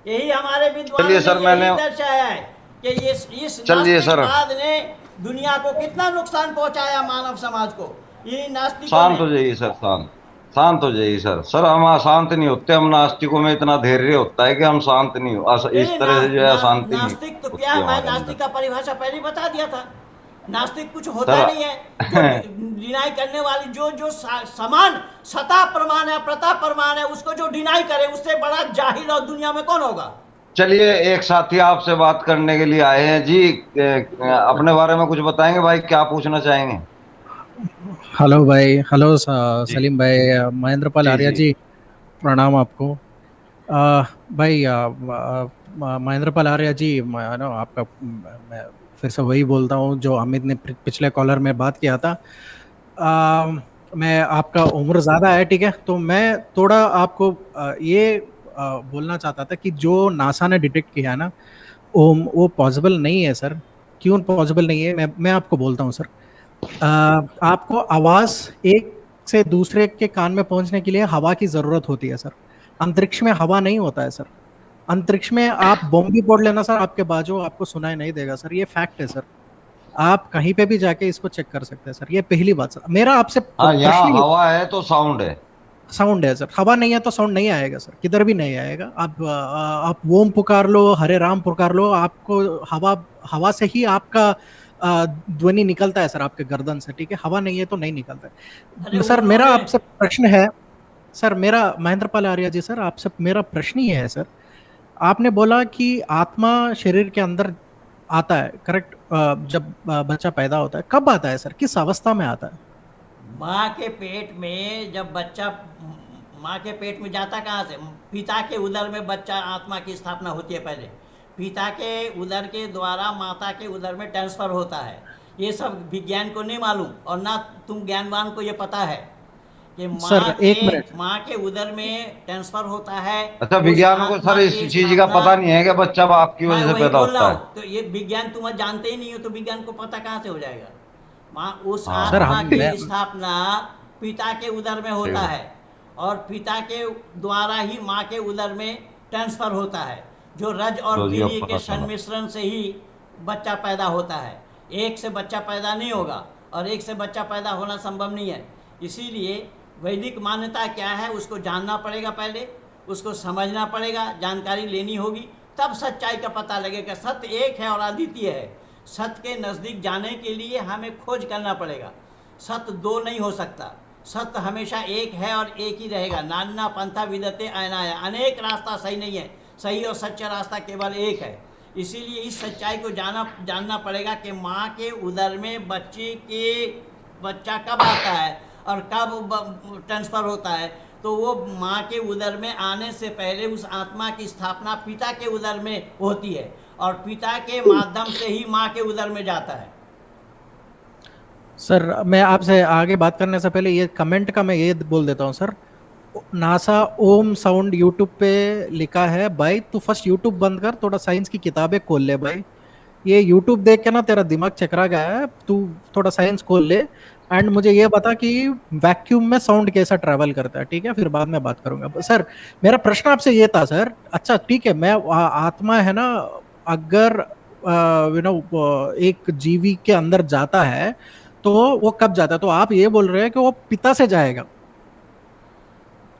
यही हमारे विद्वानों चलिए ने सर, यही मैंने दर्शाया है कि ये इस चलिए सर, नास्तिकवाद ने दुनिया को कितना नुकसान पहुंचाया, मानव समाज को, इन्हीं नास्तिकों शांत ने। हो जाइए सर, शांत शांत हो जाइए सर। सर हम अशांत नहीं होते, हम नास्तिकों में इतना धैर्य होता है कि हम शांत नहीं हो, नहीं इस नहीं तरह से जो है अशांति नहीं नास्तिक तो क्या होती है, मैं हमारे नास्तिक अंदर। का परिभाषा पहले ही बता दिया था। नास्तिक कुछ सर होता नहीं है जो डिनाई करने वाली, जो जो समान सता प्रमाण है, प्रता प्रमाण है, उसको जो डिनाई करे उससे बड़ा जाहिल और दुनिया में कौन होगा? चलिए, एक साथी आपसे बात करने के लिए आए हैं जी, अपने बारे में कुछ बताएंगे भाई, क्या पूछना चाहेंगे? हेलो भाई, हेलो जी सलीम भाई, महेंद्र पाल जी आर्या जी। जी, प्रणाम आपको। भाई, महेंद्र पाल आर्या जी, मैं ना आपका मैं फिर से वही बोलता हूँ जो अमित ने पिछले कॉलर में बात किया था। मैं आपका उम्र ज़्यादा है, ठीक है, तो मैं थोड़ा आपको ये बोलना चाहता था कि जो नासा ने डिटेक्ट किया है ना, वो पॉसिबल नहीं है सर। क्यों पॉसिबल नहीं है, मैं आपको बोलता हूँ सर। आपको आवाज एक से दूसरे के कान में पहुंचने के लिए हवा की जरूरत होती है सर। अंतरिक्ष में हवा नहीं होता है सर। अंतरिक्ष में आप बम भी फोड़ लेना सर, आपके बाजू आपको सुनाई नहीं देगा सर, ये फैक्ट है सर। आप कहीं पे भी जाके इसको चेक कर सकते हैं सर। ये पहली बात सर। मेरा आपसे हाँ, यहाँ प्रश्न ही, हवा है तो साउंड है। साउंड है सर, हवा नहीं है तो साउंड नहीं आएगा सर, किधर भी नहीं आएगा। आप ओम पुकार लो, हरे राम पुकार लो, आपको हवा, हवा से ही आपका ध्वनि निकलता है सर, आपके गर्दन से, ठीक है। हवा नहीं है तो नहीं निकलता अरे है सर। मेरा उन्होंने आपसे प्रश्न है सर, मेरा महेंद्र पाल आर्या जी सर, आपसे मेरा प्रश्न ही है सर। आपने बोला कि आत्मा शरीर के अंदर आता है, करेक्ट? जब बच्चा पैदा होता है, कब आता है सर, किस अवस्था में आता है? माँ के पेट में जब बच्चा, माँ के पेट में जाता कहाँ से? पिता के उदर में बच्चा, आत्मा की स्थापना होती है पहले। पिता के उदर के द्वारा माता के उदर में ट्रांसफर होता है। ये सब विज्ञान को नहीं मालूम, और ना तुम ज्ञानवान को ये पता है कि सर एक मिनट, माँ के उदर में ट्रांसफर होता है। अच्छा, उस विज्ञान को आत्मा सर इस की चीज का स्थापना, पता नहीं है कि बच्चा बाप की मैं वजह से वही पैदा बोल रहा होता हूँ, है? तो ये विज्ञान तुम जानते ही नहीं हो तो विज्ञान को पता कहाँ से हो जाएगा? माँ, उस हाँ सर आत्मा हाँ, हम की मैं स्थापना पिता के उदर में ठीक होता है। है, और पिता के द्वारा ही माँ के उदर में ट्रांसफर होता है, जो रज और लो जी, अब वीर्य पता के चला। संमिश्रण से ही बच्चा पैदा होता है। एक से बच्चा पैदा नहीं होगा, और एक से बच्चा पैदा होना संभव नहीं है। इसीलिए वैदिक मान्यता क्या है उसको जानना पड़ेगा, पहले उसको समझना पड़ेगा, जानकारी लेनी होगी, तब सच्चाई का पता लगेगा। सत्य एक है और अद्वितीय है। सत्य के नज़दीक जाने के लिए हमें खोज करना पड़ेगा। सत्य दो नहीं हो सकता, सत्य हमेशा एक है और एक ही रहेगा। नाना पंथा विदते अनाया, अनेक रास्ता सही नहीं है, सही और सच्चा रास्ता केवल एक है। इसीलिए इस सच्चाई को जानना पड़ेगा कि माँ के उदर में बच्चा कब आता है और कब ट्रांसफ़र होता है। तो वो माँ के उदर में आने से पहले उस आत्मा की स्थापना पिता के उदर में होती है और पिता के माध्यम से ही माँ के उदर में जाता है। सर मैं आपसे आगे बात करने से पहले ये कमेंट का मैं ये बोल देता हूँ सर। नासा ओम साउंड यूट्यूब पे लिखा है, भाई तू फर्स्ट यूट्यूब बंद कर, थोड़ा साइंस की किताबें खोल ले भाई। ये यूट्यूब देख के ना तेरा दिमाग चकरा गया है, तू थोड़ा साइंस खोल ले। एंड मुझे ये बता कि वैक्यूम में साउंड कैसा ट्रैवल करता है, ठीक है? फिर बाद में बात करूंगा सर। मेरा प्रश्न आपसे ये था सर, अच्छा ठीक है, मैं आत्मा है ना, अगर एक जीवी के अंदर जाता है तो वो कब जाता है? तो आप ये बोल रहे हैं कि वो पिता से जाएगा,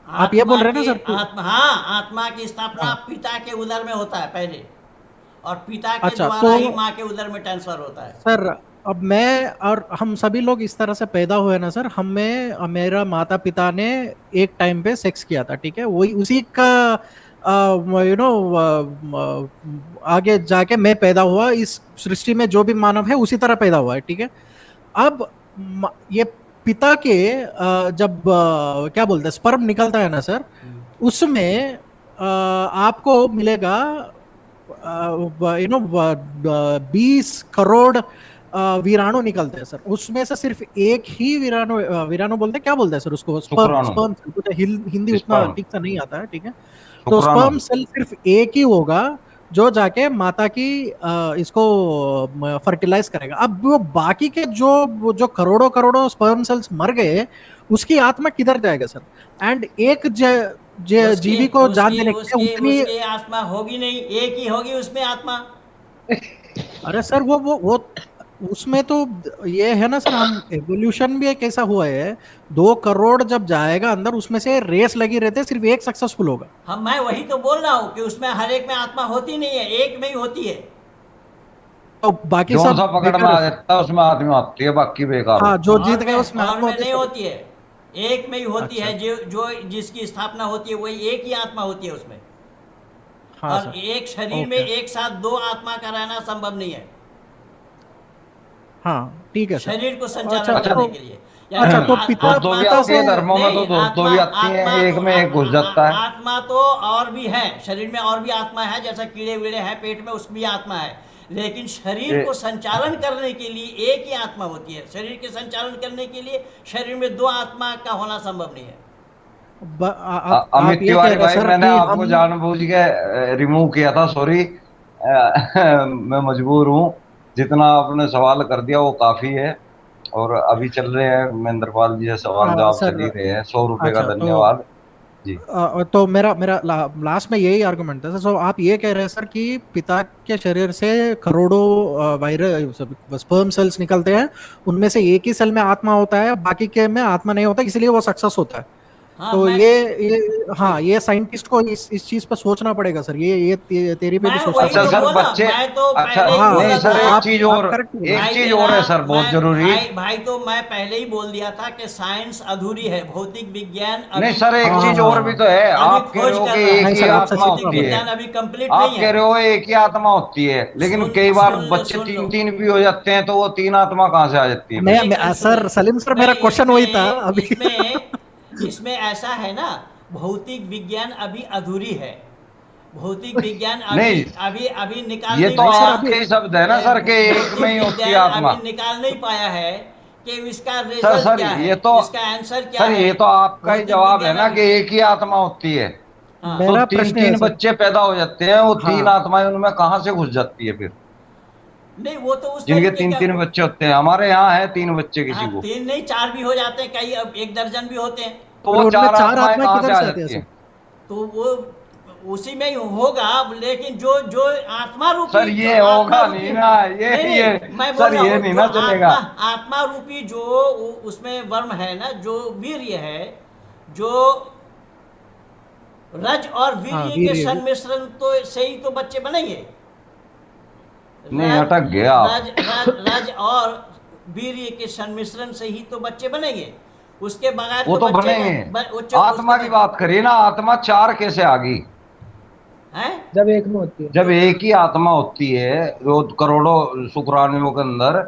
आप ये बोल रहे हैं ना सर? हाँ, आत्मा की स्थापना पिता के उदर में होता है पहले और पिता के अच्छा, द्वारा ही माँ के उदर में ट्रांसफर होता है। सर अब मैं और हम सभी लोग इस तरह से पैदा हुए ना सर, हमें मेरा माता पिता ने एक टाइम पे सेक्स किया था, ठीक है? वही उसी का आगे जाके मैं पैदा हुआ, इस सृष्टि में जो भी मानव है उसी तरह पैदा हुआ है, ठीक है? अब ये पिता के जब क्या बोलते हैं स्पर्म निकलता है ना सर, उसमें आपको मिलेगा 20 करोड़ वीराणु निकलते हैं सर। उसमें से सिर्फ एक ही वीराणु, वीराणु बोलते हैं, क्या बोलते हैं सर उसको? स्पर्म, शुक्राणु, स्पर्म सेल। मुझे हिंदी उतना स्पर्म, ठीक से नहीं आता है, ठीक है? तो शुक्राणु। स्पर्म सेल सिर्फ एक ही होगा जो जाके माता की इसको फर्टिलाइज करेगा। अब वो बाकी के जो करोड़ों करोड़ों स्पर्म सेल्स मर गए, उसकी आत्मा किधर जाएगा सर? एंड एक जीवी को जान देने के लिए उतनी, उसकी आत्मा होगी नहीं, एक ही होगी उसमें आत्मा। अरे सर वो उसमें तो ये है ना सर, हम एवोल्यूशन भी एक ऐसा हुआ है, 2 करोड़ जब जाएगा अंदर, उसमें से रेस लगी रहती है, सिर्फ एक सक्सेसफुल होगा। हम मैं वही तो बोल रहा हूँ कि उसमें हर एक में आत्मा होती नहीं है, एक में ही होती है। तो बाकी जो सब सा पकड़ में बेकार आ है। जाता है उसमें आत्मा आती है, बाकी बेकार हाँ, होती जो है। जीत गए उसमें और आत्मा में होती नहीं है। होती है, एक में ही होती अच्छा, है। जो जिसकी स्थापना होती है वही एक ही आत्मा होती है उसमें। हाँ और सर, एक शरीर में ओके, एक साथ दो आत्मा का रहना संभव नहीं है हाँ ठीक है सर। शरीर को अच्छा संचालन अच्छा, करने तो, के लिए। यानी अच्छा तो पिता दोस्तों आत्मा भी तो पिता आती से, है, धर्मों में तो नहीं, दोस्तों भी आती हैं, एक में एक घुस जाता है। आत्मा तो और भी है शरीर में, और भी आत्मा है, जैसा कीड़े वीड़े हैं पेट में, उसमें भी आत्मा है। लेकिन शरीर को संचालन करने के लिए एक ही आत्मा होती है। शरीर के संचालन करने के लिए शरीर में दो आत्मा का होना संभव नहीं है। आप अमित ये कह तिवारी रहे हैं भाई, सर मैंने कि आपको हम, जानबूझ के रिमूव किया था, सॉरी। मैं मजबूर हूँ। जितना आपने सवाल कर दिया वो काफी है। और अभी चल रहे हैं महेंद्रपाल जी से सवाल जवाब चल सर, ही रहे हैं। 100 रुपए का अच्छा तो धन्यवाद जी। तो मेरा मेरा लास्ट में यही आर्गुमेंट था सो आप ये कह रहे हैं सर कि पिता के शरीर से करोड़ों वायरस स्पर्म सेल्स निकलते हैं, उनमें से एक ही सेल में आत्मा होता है, बाकी के में आत्मा नहीं होता, इसलिए वो सक्सेस होता है। हाँ तो मैं ये जी हाँ, ये साइंटिस्ट को इस चीज पे सोचना पड़ेगा सर, ये तेरी पे भी मैं सोचना वही अच्छा तो पड़ेगा। सर, बोला, बच्चे। मैं तो अच्छा, पहले ही हाँ नहीं बोला सर, था। एक आप चीज आप और, करेक्ट बोल रहे एक हैं। भाई चीज मेरा और है सर, बहुत मैं जरूरी। भाई तो मैं पहले ही बोल दिया था कि साइंस अधूरी है, भौतिक विज्ञान नहीं अभी सर, एक हाँ हाँ चीज हाँ और भी हाँ। तो है। अभी आप कह रहे खोज हो कर कि रहा एक है। नहीं ही सर, आपसे आत्मा भौतिक सीखना होती है। पड़ेगा। विज्ञान अभी कंप्लीट नहीं आप है। कह रहे हो एक ही आत्मा होती है, लेकिन सुन कई बार सुन लो बच्चे सुन लो तीन तीन भी हो जाते हैं, तो वो तीन आत्मा कहाँ से आ जाती है फिर? मैं सुनो, सर सलीम सर, मेरा नहीं क्वेश्चन वही था इसमें अभी। इसमें इसमें ऐसा है ना, भौतिक विज्ञान अभी अधूरी है। भौतिक विज्ञान अभी नहीं, अभी अभी निकाल ये नहीं तो नहीं सर पाया। अभी, आपके ही शब्द है ना सर, के एक में भौतिक ही होती है विज्ञान आत्मा। अभी निकाल नहीं पाया है कि इसका सर रिजल्ट सर क्या है, ये तो, इसका आंसर क्या सर है। ये तो आपका ही भौतिक जवाब है विज्ञान ना अभी, कि एक ही आत्मा होती है। हाँ। तो मेरा तीन प्रश्न है तीन सर, बच्चे पैदा हो जाते हैं, वो तीन हाँ आत्माएं उनमें कहाँ से घुस जाती है फिर? नहीं वो तो उस जिनके तरीके तीन का, तीन बच्चे होते हैं, हमारे यहाँ है 3 बच्चे हाँ किसी को, तीन नहीं चार भी हो जाते हैं, कई अब एक दर्जन भी होते हैं। तो पर वो उनमें चार चार आत्माएं आत्मा कहाँ से किधर आ से आते हैं जाती सर? हैं? तो वो उसी में ही होगा। लेकिन जो जो आत्मा रूपी, सर जो ये आत्मा होगा रूपी, नहीं ना, नहीं ये नहीं मैं बोल सर रहा ये हूँ नहीं जो ना चलेगा। आत्मा रूपी जो उसमें वर्म है ना, जो वीर्य है, जो रज और हाँ वीर्य के वीर, संमिश्रण तो से ही तो बच्चे बनेंगे। नहीं, रज अटक गया आप। रज रज रज और वीर्य के संमिश्रण से ही तो बच्चे बनेंगे। उसके बगैर वो तो तो बच्चे बनेंगे। उसके आत्मा की बात करिए ना, आत्मा चार कैसे आ गई? हैं। जब एक में होती है। जब एक ही आत्मा होती है वो करोड़ों शुक्राणुओं के अंदर,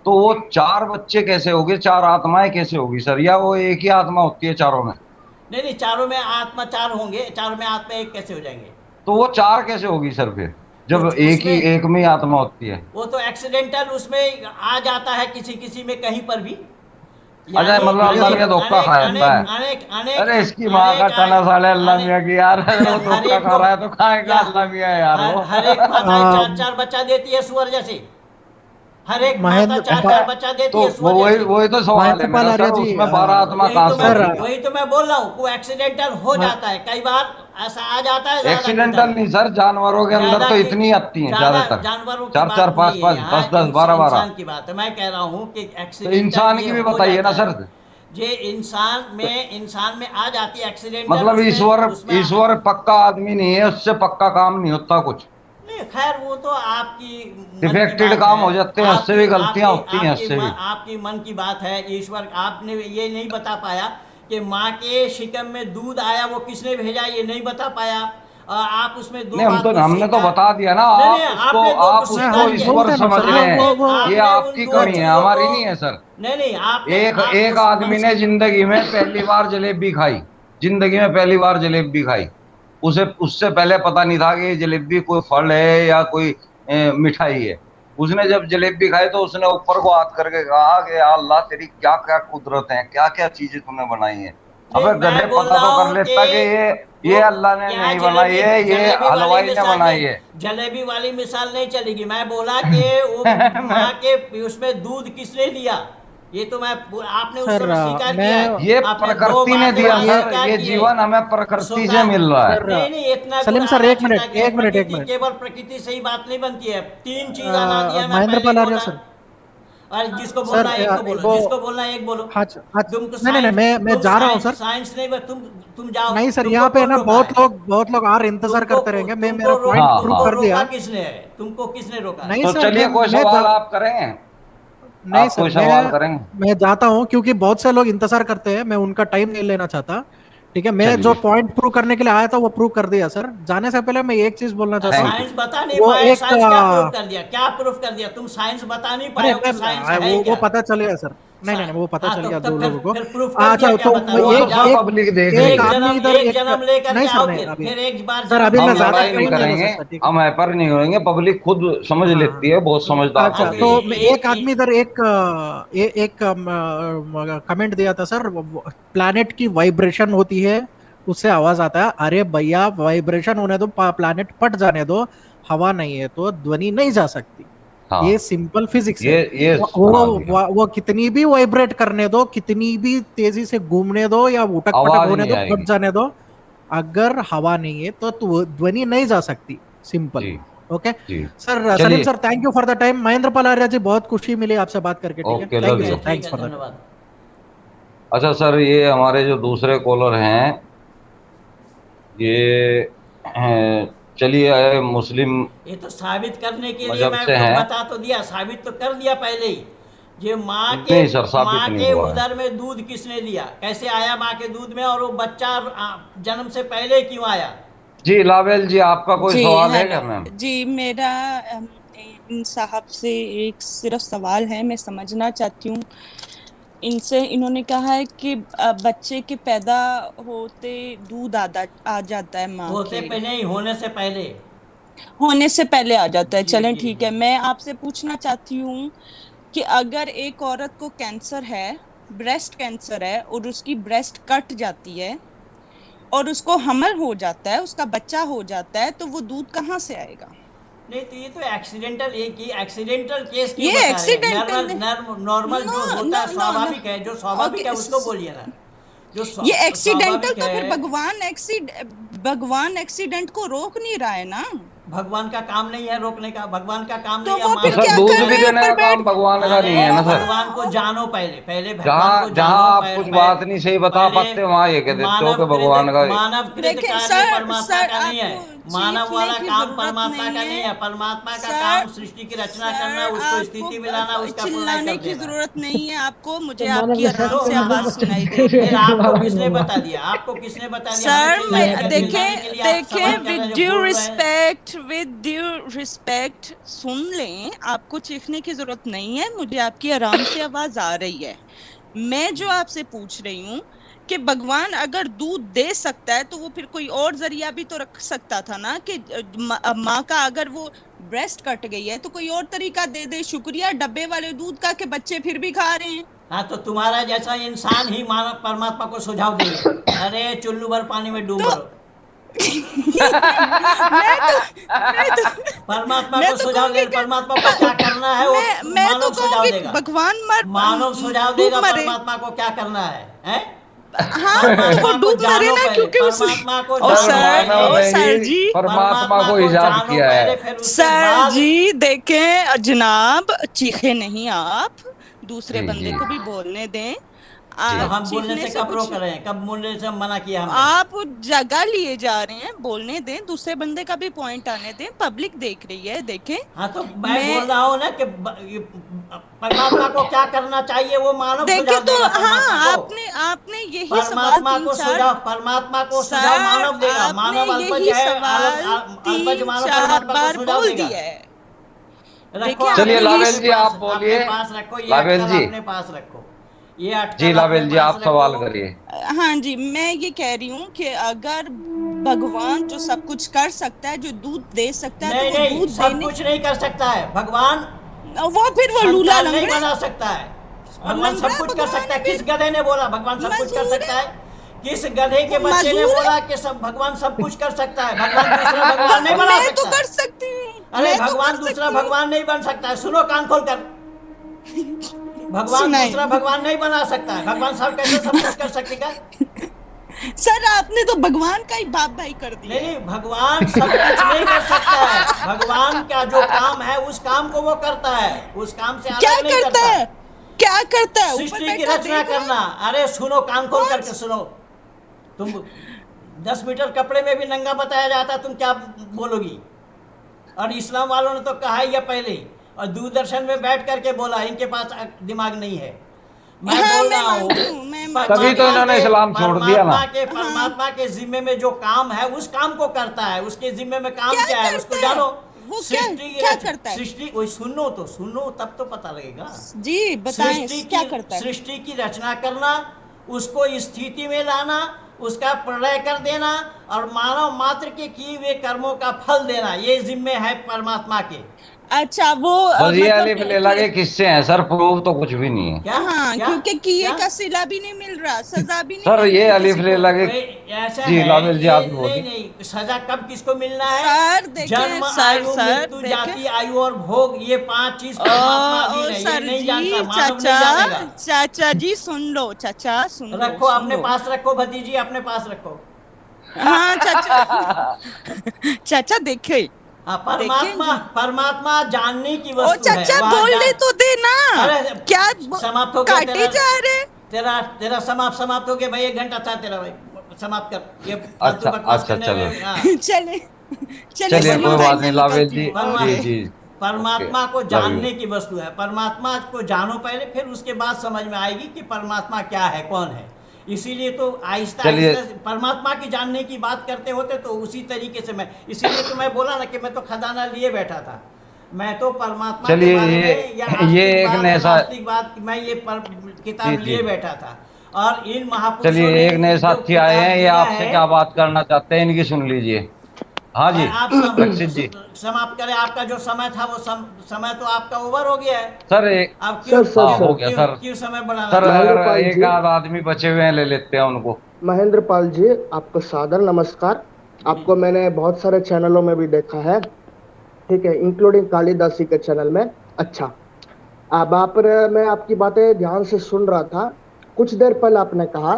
तो वो चार बच्चे कैसे होंगे, चार आत्माएं कैसे होगी सर? या वो एक ही आत्मा होती है चारों में? नहीं नहीं, चारों में आत्मा चार होंगे, चारों में आत्मा एक कैसे हो जाएंगे? तो वो चार कैसे होगी सर फिर, जब तो एक ही उसमें एक में ही आत्मा होती है? वो तो एक्सीडेंटल उसमें आ जाता है किसी किसी में कहीं पर भी। अच्छा, यानी मतलब अल्लाह अनेक मियाँ धोखा अनेक खा जाता अनेक है? अनेक अनेक अरे इसकी माँ का अनेक टना साले अल्लाह अनेक मियाँ की यार, वो हर धोखा एक खा को रहा है तो खाएगा क्या अल्लाह मियाँ यार वो। हर एक माताएं आ, चार चार बच्चा देती है सुअर जैसे। हर एक माता महेंद्र चार चार बच्चा देती तो है वो सुअर वही जैसे। वही तो सवाल है महेंद्र पाल मेरा आर्य सर, जी, उसमें 12 आत्मा वही कहाँ तो से मैं सर, होगी? वही तो मैं बोल रहा हूँ, वो एक्सीडेंटल हो म- जाता है कई बार, ऐसा आ जाता है, ज्यादा की एक्सीडेंटल नहीं तरह। सर, जानवरों के अंदर ज्यादा तो की इतनी आती हैं ज्यादा ज्यादातर। जानवरों की चार चार बात पाँच नहीं है पाँच यहाँ, 10 10 12 12। इंसान की बात है। मैं कह रहा हूँ कि तो एक्सीडेंटल इंसान ये की भी हो बताइए जाता ना है। सर। ये इंसान में आ जाती है एक्सीडेंटल, मतलब ईश्वर उसमें ईश्वर पक्का आदमी नहीं है, उससे पक्का काम नहीं होता कुछ। नहीं, खैर वो तो आपकी मन की डिफेक्टेड बात काम है। हो जाते हैं, उससे आपकी भी गलतियां आपकी होती हैं, आपकी उससे भी। आपकी मन की बात है। ईश्वर आपने ये नहीं बता पाया कि माँ के शिकम में दूध आया वो किसने भेजा, ये नहीं बता पाया। आप उसमें दो नहीं, बात को हमने तो स्वीकार, बता दिया ना, नहीं नहीं, आपने दो को हाँ, आप उसको स्वीकार हम किया। ईश्वर बोलते हैं ना समझ सर, रहे हैं। वो ये आपने उन आपकी दो कमी है, चीजों हमारी को, नहीं है सर। नहीं नहीं, आपने एक आप एक उस आदमी ने जिंदगी में पहली बार जलेबी खाई, जिंदगी में पहली बार जलेबी खाई। उसे उससे पहले पता नहीं था कि ये जलेबी कोई फल है या कोई मिठाई है। उसने जब जलेबी खाई तो उसने ऊपर को हाथ करके कहा कि या अल्लाह तेरी क्या क्या कुदरत है, क्या क्या चीजें तूने बनाई है। नहीं, अबे गधे, मैं बोल पता रहा तो कर हूँ कि लेता कि वो ये अल्लाह ने यहाँ नहीं बनाई जलेबी है, ये जलेबी वाली हलवाई ने मिसाल बनाई नहीं, है। जलेबी वाली मिसाल नहीं चलेगी। मैं बोला कि वो माँ के उसमें दूध किसने लिया, ये तो मैं, आपने उस सर, समय स्वीकार किया है। मैं ये आपने दो प्रकृति ने बातें दिया वहां ये सर, स्वीकार ये की है। जीवन हमें प्रकृति से स्वीकार, मिल रहा है। सर, नहीं नहीं, इतना गुण सलीम सर, आना एक चाहिए था मिनट, कि एक मिनट, एक प्रकृति, मिनट। केवल प्रकृति से ही बात नहीं बनती है। तीन चीज आना दिया, मैं महेंद्र पहले ही पाल बोल आर्य रहा। सर, और जिसको सर, बोलना है एक को बोलो, वो, जिसको बोलना है एक बोलो। हाँ, हाँ, तुमको नहीं नहीं नहीं, साइंस, मैं तुम जा रहा हूँ साइंस सर। साइंस नहीं, बस तुम जाओ। नहीं सर, तुमको यहाँ पे कौन ना रोका है? बहुत लोग और इंतजार तुमको करते रहेंगे। मैं तुमको मेरा रोक पॉइंट हाँ प्रूव तुमको हाँ। कर रोका दिया। किसने है? तुमको किसने रोका है? नहीं तो सर, चलिए, कोई सवाल आप करें? नहीं आप सर, कोई सवाल करेंगे? मैं जाता हूँ क्योंकि बहुत से लोग इंतजार करते हैं। मैं उनका टाइम नहीं लेना चाहता। ठीक है, मैं जो चलिए। पॉइंट प्रूव करने के लिए आया था वो प्रूव कर दिया सर। जाने से पहले मैं एक चीज बोलना चाहता हूँ। Thank you. साइंस बता नहीं वो पाए, एक साइंस क्या प्रूफ कर दिया, क्या प्रूफ कर दिया? तुम साइंस बता नहीं पाए अरे हो कि साइंस मैं, है ही वो क्या। पता चल गया सर। नहीं नहीं नहीं, वो पता हाँ, चल तो गया तब दो लोगों को। फिर प्रूफ कर दिया, अच्छा, क्या तो बता वो रहे हो? तो अब सब जाओ। पब्लिक देख रही एक है। आदमी इधर एक एक, जन्म लेकर नहीं के सर, आओ, नहीं अभी, फिर एक बार सर जन्म अभी मैं हम लेके आओ, ज्यादा लड़ाई फिर नहीं टाइम पता नहीं ले करेंगे, चलेगा। सकता। ठीक है। हम हैपर नहीं होंगे, पब्लिक खुद समझ हाँ, लेती है, बहुत समझदार अच्छा, तो तो पब्लिक है। मैं एक आदमी इधर एक कमेंट दिया था सर। प्लैनेट की वाइब्रेशन होती है, उससे आवाज आता है। अरे भैया, वाइब्रेशन होने दो, प्लैनेट फट जाने दो। हवा नहीं है तो ध्वनि नहीं जा सकती। ये हाँ, सिंपल फिजिक्स है। ये वो हाँ जी हाँ। वो कितनी भी वाइब्रेट करने दो, कितनी भी तेजी से घूमने दो या उटक पटक आवाज होने नहीं दो, फट आएगी। जाने दो, अगर हवा नहीं है तो ध्वनि नहीं जा सकती। सिंपल। जी ओके। जी। सर, सलीम चलिए। Sir, thank you for the time. Mahendra Pal Arya ji, बहुत खुशी मिली आपसे बात करके। ठीक है, ओके, थैंक लव यू ठीक यू। सर, है, ठीक थैंक्स है, फॉर द धन्यवाद। अच्छा सर, ये हमारे जो दूसरे कॉलर हैं, ये चलिए, मुस्लिम ये तो साबित करने के लिए मजहब मैं से तो हैं। बता तो दिया, साबित तो कर दिया पहले ही। ये नहीं सर, साबित माँ नहीं के हुआ है। उदर में दूध किसने लिया, कैसे आया माँ के दूध में, और वो बच्चा जन्म से पहले क्यों आया? जी लावेल जी, आपका कोई जी सवाल है हेलो क्या मैम? जी। मेरा इन साहब से एक सिर्फ सवाल है, मैं समझना चाहती हूँ इनसे। इन्होंने कहा है कि बच्चे के पैदा होते दूध आ जाता है माँ होते के, पे नहीं, होने से पहले। होने से पहले आ जाता है। जी चलें जी ठीक जी। है, मैं आपसे पूछना चाहती हूँ कि अगर एक औरत को कैंसर है, ब्रेस्ट कैंसर है, और उसकी ब्रेस्ट कट जाती है और उसको हमल हो जाता है, उसका बच्चा हो जाता है, तो वो दूध कहाँ से आएगा? नहीं, तो ये तो एक्सीडेंटल, एक ही एक्सीडेंटल केस क्यों ये बता रहे हैं? एक्सीडेंटल नॉर्मल नो जो होता नो है, नो नो स्वाभाविक है, जो स्वाभाविक है ओके। उसको बोलिए ना। जो ये एक्सीडेंटल स्वाभाविक तो फिर है। भगवान एक्सीडेंट को रोक नहीं रहा है ना। भगवान का काम नहीं है रोकने का, भगवान का काम तो नहीं है वो तो फिर मानव सर, क्या को। दूध कर भी रहे हैं देने ऊपर का काम बैठ भगवान का अरे नहीं है ना सर? भगवान को जानो, पहले पहले भगवान जहाँ को जहाँ जानो, आप कुछ बात नहीं सही बता पाते, वहां ये कह देते हो कि भगवान का। मानव कृत देखें कार्य सर, परमात्मा का नहीं है। आपको मानव चीखने वाला की काम जरूरत परमात्मा नहीं का नहीं है। है। परमात्मा का सर काम सृष्टि की रचना करना, सर उसको आपको स्थिति में लाना, उसका प्रलय चिल्लाने कर की देना। जरूरत नहीं है। आपको मुझे तो मानव आपकी के आराम साथ से तो मतलब आवाज बच्चे सुनाई के दे रही है। आपको बाबा किसने बोला। बता दिया? आपको किसने बता दिया? हमें सर चिल्लाने मैं का, चिल्लाने के देखें लिए आप देखें सवाल कर रहे विद हैं, जो ड्यू बोल रहे हैं। रिस्पेक्ट, विद ड्यू रिस्पेक्ट, सुन लें। आपको चीखने की जरूरत नहीं है, मुझे आपकी आराम से आवाज आ रही है। मैं जो आपसे पूछ रही हूँ कि भगवान अगर दूध दे सकता है तो वो फिर कोई और जरिया भी तो रख सकता था ना, कि माँ का अगर वो ब्रेस्ट कट गई है तो कोई और तरीका दे दे। शुक्रिया डब्बे वाले दूध का कि बच्चे फिर भी खा रहे हैं। हाँ, तो तुम्हारा जैसा इंसान ही मानव परमात्मा को सुझाव देगा, अरे चुल्लू भर पानी में डूब तो मरो। मैं तो परमात्मा मैं को तो सुझाव कहूंगी दे, कि परमात्मा को क्या करना है वो मैं तो मानव सुझाव कहूंगी देगा। भगवान मर मानव सुझाव डूब देगा मरे। परमात्मा को क्या करना है? हाँ तो वो परमात्मा को डूब मरे जानो ना, पहले, क्योंकि उस परमात्मा को ओ सर जानो सर मानव पहले, ओ ने सर ही जी परमात्मा को को ईजाद जानो किया है। पहले, फिर उसके सर बाद। जी देखें जनाब, चीखे नहीं आप, दूसरे जी बंदे जी को भी बोलने दें। तो जी हम बोलने चीखने से से कब रोक कुछ, रहे हैं? कब बोलने से मना किया हमने? आप जगह लिए जा रहे हैं, बोलने दें, दूसरे बंदे का भी पॉइंट आने दें, पब्लिक देख रही है, देखें। हाँ, तो मैं बोल मैं रहा हूँ ना कि ये परमात्मा को क्या करना चाहिए वो मानव देखे सुझाव तो देगा परमात्मा हाँ, को। आपने आपने यही सवाल परमात्मा तीन को चार सुझाव, परमात्मा को सुझाव सर मानव देगा। आपने मानव अल्पज यही है, सवाल अल्पज तीन मानव चार परमात्मा को बार सुझाव बोल देगा। दिया है। रखो, देखिए अपने चलिए आपने पास, यही लावेल अपने जी पास, आप अपने बोलिए। पास रखो, ये लावेल अटकल जी। अपने पास रखो, ये जी अटकल अपने लावेल जी पास आप रखो। सवाल करिए। हाँ जी, मैं ये कह रही हूँ कि अगर भगवान जो सब कुछ कर सकता है, जो दूध दे सकता है, तो नहीं वो नहीं, दूध सब देने, कुछ नहीं कर सकता है भगवान। वो फिर वो लूला संतान नहीं लंगड़ा बना सकता है। भगवान सब लंगड़ा कुछ कर भगवान सकता है है। किस फिर, गधे ने बोला भगवान सब कुछ कर मजूर सकता है, है? किस गधे के वो बच्चे ने मजूर है। बोला कि सब भगवान सब कुछ कर सकता है? भगवान दूसरा भगवान नहीं बना मैं तो सकता कर है। सकती हूँ, अरे मैं तो भगवान कर दूसरा सकती हूँ। भगवान नहीं बन सकता है। सुनो कान खोल कर, भगवान दूसरा सुनाई भगवान नहीं बना सकता है। भगवान सब कैसे सब कुछ कर सकेगा? सर, आपने तो भगवान का ही बाप भाई कर नहीं दिया है। नहीं, भगवान सब कुछ नहीं कर सकता है। भगवान का जो काम है उस काम को वो करता है, उस काम से क्या अलग नहीं करता करता। है, क्या करता है? ऊपर सृष्टि की बैठा रचना देख रहा करना। है? अरे सुनो, कान खोल कौन करके सुनो। तुम 10 मीटर कपड़े में भी नंगा बताया जाता, तुम क्या बोलोगी? और इस्लाम वालों ने तो कहा ही है पहले ही, और दूरदर्शन में बैठ करके बोला इनके पास दिमाग नहीं है। मैं हाँ, बोल मैं रहा हूँ मानती हूँ, मैं मानती तभी तो हूँ। इन्होंने इस्लाम छोड़ दिया ना। हाँ, परमात्मा के जिम्मे में जो काम है उस काम को करता है। उसके जिम्मे में काम क्या क्या है उसको करता है? जानो। वो क्या सृष्टि की क्या करता है? सृष्टि, वही सुनो तो, सुनो तब तो पता लगेगा। जी बताएं, क्या करता है? सृष्टि की रचना करना, उसको स्थिति में लाना, उसका प्रलय कर देना, और मानव मात्र के किए हुए कर्मों का फल देना, ये जिम्मे है परमात्मा के। अच्छा, वो बस ये मतलब अलिफ लेला के किस्से हैं सर, प्रूफ तो कुछ भी नहीं है। क्या हाँ, क्या क्योंकि किए क्या? का सिला भी नहीं मिल रहा, सजा भी नहीं सर मिल ये रही अलिफ किसी को। लेला के। वही ऐसा जी है लावेल जी ये। आप ही नहीं बोलिए। नहीं, सजा कब किसको मिलना है? सर देखें, जन्म, सर आयु, सर मृत्यु, देखें, जाति, आयु और भोग, ये 5 चीज ओ परमात्मा ओ अधीन है। ये सर नहीं जी, जानता, मानव चाचा, नहीं जानेगा। चाचा जी सुन लो, चाचा सुन लो, रखो सुन अपने लो। पास, रखो भतीजी अपने पास रखो। हाँ चाचा, चाचा देखे, हाँ, देखें परमात्मा, जी। परमात्मा जानने की ओ वस्तु है। चाचा वह बोलने तो दे ना, अरे क्या समाप्त हो गया काटे जा रहे? तेरा तेरा समाप्त हो गया भाई। 1 घंटा था तेरा भाई, समाप्त कर। ये फालतू अच्छा बकवास अच्छा, करने चलो में। हाँ, चले चले चलिए सुनो, कोई भाई बात मैं नहीं लावेल निकलती जी। हूँ। परमा जी ओके। जी। परमात्मा को ओके, लव यू। जानने की वस्तु है। परमात्मा को जानो पहले, फिर उसके बाद समझ में आएगी कि परमात्मा क्या है, कौन है। इसीलिए तो आहिस्ता चलिए। आहिस्ता परमात्मा की जानने की बात करते होते तो उसी तरीके से मैं, इसीलिए तो मैं बोला ना कि मैं तो खजाना लिए बैठा था। मैं तो परमात्मा के चलिए बारे में या ये आस्तिक एक बात, नैसा। नास्तिक बात, मैं ये किताब जी जी। लिए बैठा था। और इन महापुरुषों चलिए ने एक नए जो साथी आए किताब हैं, ये दिया आपसे है, क्या बात करना चाहते हैं इनकी सुन लीजिए। हाँ जी आप रक्षित जी। समाप्त करें। आपका जो समय था वो समय तो आपका ओवर हो गया है। सर एक। आप क्यों सर हाँ सर हो क्यों सर गया क्यों सर। क्यों समय बढ़ाना सर चाहते महेंद्र हैं? अगर पाल एक जी, आध आदमी बचे हुए हैं ले लेते हैं उनको। महेंद्र पाल जी, आपको सादर नमस्कार। आपको मैंने बहुत सारे चैनलों में भी देखा है, ठीक है, इंक्लूडिंग कालिदासी के चैनल में। अच्छा, अब मैं आपकी बातें ध्यान से सुन रहा था। कुछ देर पहले आपने कहा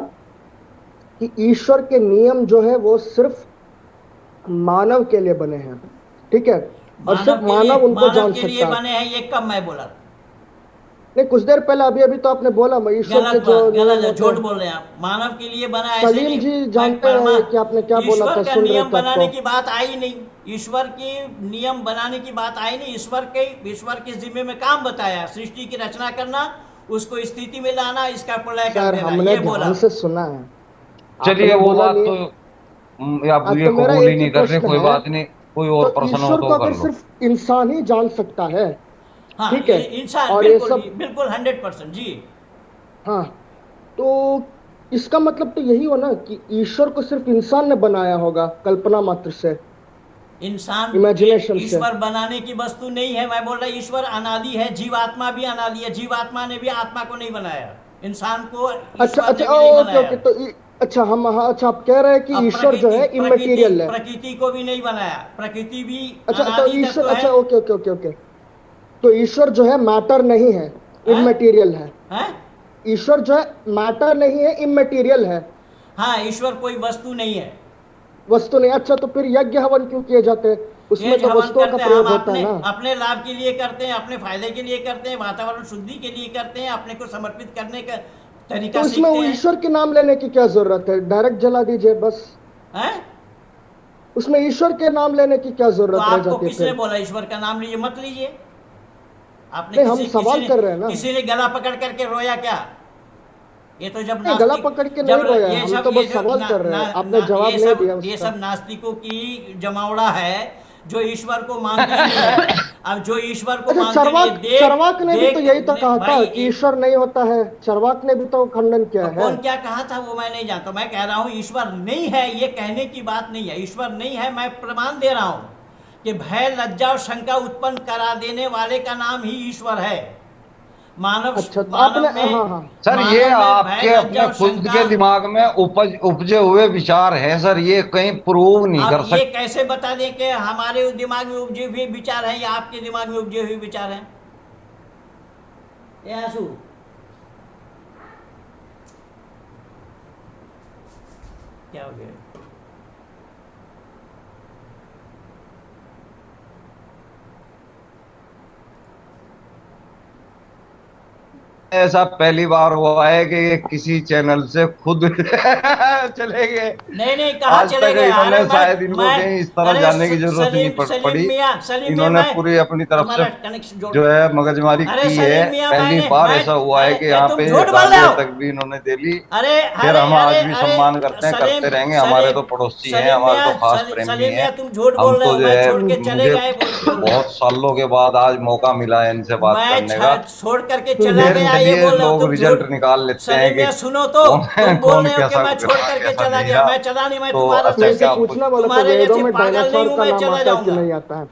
कि ईश्वर के नियम जो है वो सिर्फ मानव के लिए बने हैं, ठीक है, और सिर्फ मानव उनको जान मानव के लिए सकता है। बने हैं, ये कब मैं बोला? नहीं, कुछ देर पहले अभी अभी तो आपने बोला ईश्वर के गलत जो बात, गलत नियम है, होते झूठ हैं। बोल रहे हैं आप। मानव के लिए बना ऐसे सलीम नहीं। जी मैं जानते हैं कि आपने क्या बोला ईश्वर था, का सुन रहे नियम थे बनाने आपको। की बात आई नहीं। ईश्वर की नियम बनाने की बात आई नहीं। ईश्वर के जिम्मे में काम बताया, सृष्टि की रचना करना, उसको स्थिति में लाना, इसका प्रलय कर सर देना, हमने ये बोला। ध्यान से सुना है, चलिए आपने वो बोला बात नहीं। तो आप ये तो मेरा कबूल ही एक ही नहीं कर रहे, प्रश्न कोई है, बात नहीं। कोई और तो प्रश्न हो ईश्वर तो को कर अगर लो। सिर्फ इंसान ही जान सकता है, हाँ, ठीक है, इंसान और ये बिल्कुल सब, बिल्कुल 100% जी। हाँ, तो इसका मतलब तो यही हो ना कि ईश्वर को सिर्फ इंसान ने बनाया होगा कल्पना मात्र से, इंसान इमेजिनेशन से। ईश्वर बनाने की वस्तु नहीं है। मैं बोल रहा ईश्वर अनादि है, जीवात्मा भी अनादि है। जीवात्मा ने भी आत्मा को नहीं बनाया, इंसान को अच्छा ईश्वर अच्छा, ने भी नहीं ओके ओके, बनाया। तो अच्छा हम, हाँ अच्छा, आप कह रहे हैं कि अब ईश्वर जो है इमटेरियल है। प्रकृति को भी नहीं बनाया, प्रकृति भी अच्छा तो अनादि ईश्वर, तत्व अच्छा है। ओके ओके ओके ओके, तो ईश्वर जो है मैटर नहीं है, इमटेरियल है। हैं? ईश्वर जो है मैटर नहीं है, इमटेरियल है, हाँ, ईश्वर कोई वस्तु नहीं है। वस्तु नहीं। अच्छा तो फिर यज्ञ हवन क्यों किए जाते हैं? उसमें ये तो हवन वस्तुओं का करते हैं प्रयोग हम होता है ना। अपने लाभ के लिए करते हैं, अपने फायदे के लिए करते हैं, वातावरण शुद्धि के लिए करते हैं, अपने को समर्पित करने का तरीका तो इसमें सीखते वो हैं। ईश्वर के नाम लेने की क्या जरूरत है? डायरेक्ट जला दीजिए बस। हैं? उसमें ईश्वर के नाम लेने की क्या तो जरूरत रह आपको जाती है किसने फिर? बोला ईश्वर का नाम लीजिए? मत लीजिए। आपने नहीं, हम सवाल कर रहे हैं ना। किसी ने गला पकड़ करके रोया क्या? ये तो जब नहीं, गला नास्तिक, पकड़ के जब नहीं रोया, ये हम सब, तो ये बस जो सवाल कर रहे हैं, आपने जवाब नहीं दिया ये उसका। सब नास्तिकों की जमावड़ा है जो ईश्वर को मानते ही नहीं है। अब जो ईश्वर को अच्छा, मानते नहीं है, चरवाक ने भी तो यही तो कहा था भाई, कि ईश्वर नहीं होता है। चरवाक ने भी तो खंडन किया अब है। कौन क्या कहा था वो मैं नहीं जानता। मैं कह रहा हूँ ईश्वर नहीं है, ये कहने की बात नहीं है। ईश्वर नहीं है, मैं प्रमाण दे रहा हूँ कि भय, लज्जा और शंका उत्पन्न करा देने वाले का नाम ही ईश्वर है। मानव अच्छा तो मानव आपने, में हाँ हाँ, सर मानव ये में भय, आपके लज्जा अपने और खुद शंका। के दिमाग में उपजे हुए विचार हैं सर, ये कहीं प्रूव नहीं आप कर ये सकते। कैसे बता दें कि हमारे दिमाग में उपजे हुए विचार हैं या आपके दिमाग में उपजे हुए विचार हैं? ये आंसू क्या हो गया? ऐसा पहली बार हुआ है कि ये किसी चैनल से खुद चले गए। नहीं, कहाँ आज चले तक गए? इन्होंने अरे शायद इनको मैं कहीं इस तरह अरे जानने की जरूरत नहीं पड़ी। सलीम मियाँ, इन्होंने मैं पूरी अपनी तरफ से हमारा कनेक्शन जोड़। जो है मगजमारी अरे की है। सलीम मियाँ, पहली बार ऐसा हुआ है कि यहाँ तुम पे झूठ बोल रहे गालियां हो। तक भी इन्होंने दे ली। अरे फिर हम आज भी अरे सम्मान करते हैं, करते रहेंगे। हमारे तो पड़ोसी हैं, हमारे तो खास प्रेमी सलीम हैं। मियाँ, तुम झूठ हम बोल रहे तो हो। जो मैं है, छोड़ के चले मुझे गए बोल रहे हो। बहुत सालों के बाद आज मौका मिला है इनसे बात मैं करने का। छोड़ करके चला फिर गया ये चलिए बोल रहे हो लोग तुम रिजल्ट झूठ। निकाल लेते हैं सलीम कि मियाँ सुनो तो, कौन तुम बोल कौन रहे हो कि कैसा मैं छोड़ गिरा, करके कैसा चला नहीं गया। गिरा। मैं चला नहीं, मैं तो तुम्हारे अच्छा इनसे क्या पूछना बोले तो तुम्हारे वेदों जैसे में पागल नहीं डायनासोर हूँ का मैं नाम चला आता है कि जाऊंगा। नहीं आता है?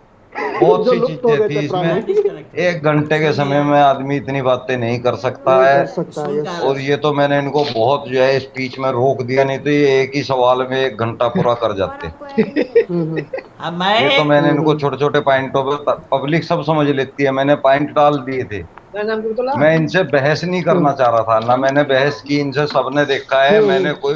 बहुत जो सी लुप्त हो चीजें गए थी थे इसमें। प्राणी। एक घंटे के समय में आदमी इतनी बातें नहीं कर सकता नहीं है। कर सकता है, यस। और ये तो मैंने इनको बहुत जो है स्पीच में रोक दिया, नहीं तो ये एक ही सवाल में 1 घंटा पूरा कर और जाते। आपको ऐड नहीं है? अब मैं ये तो मैंने इनको हम्म। छोटे छोटे पॉइंटों पे, पब्लिक सब समझ लेती है, मैंने पॉइंट डाल दिए थे। मैं इनसे बहस नहीं करना चाह रहा था ना, मैंने बहस की इनसे, सबने देखा है। मैंने कोई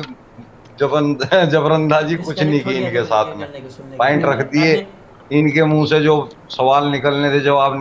जबरंदाजी कुछ नहीं डिस्कनेक्ट हो की गया इनके तो साथ में। करने को सुनने पॉइंट को रख दिए, इनके मुंह से जो सवाल निकलने थे, जवाब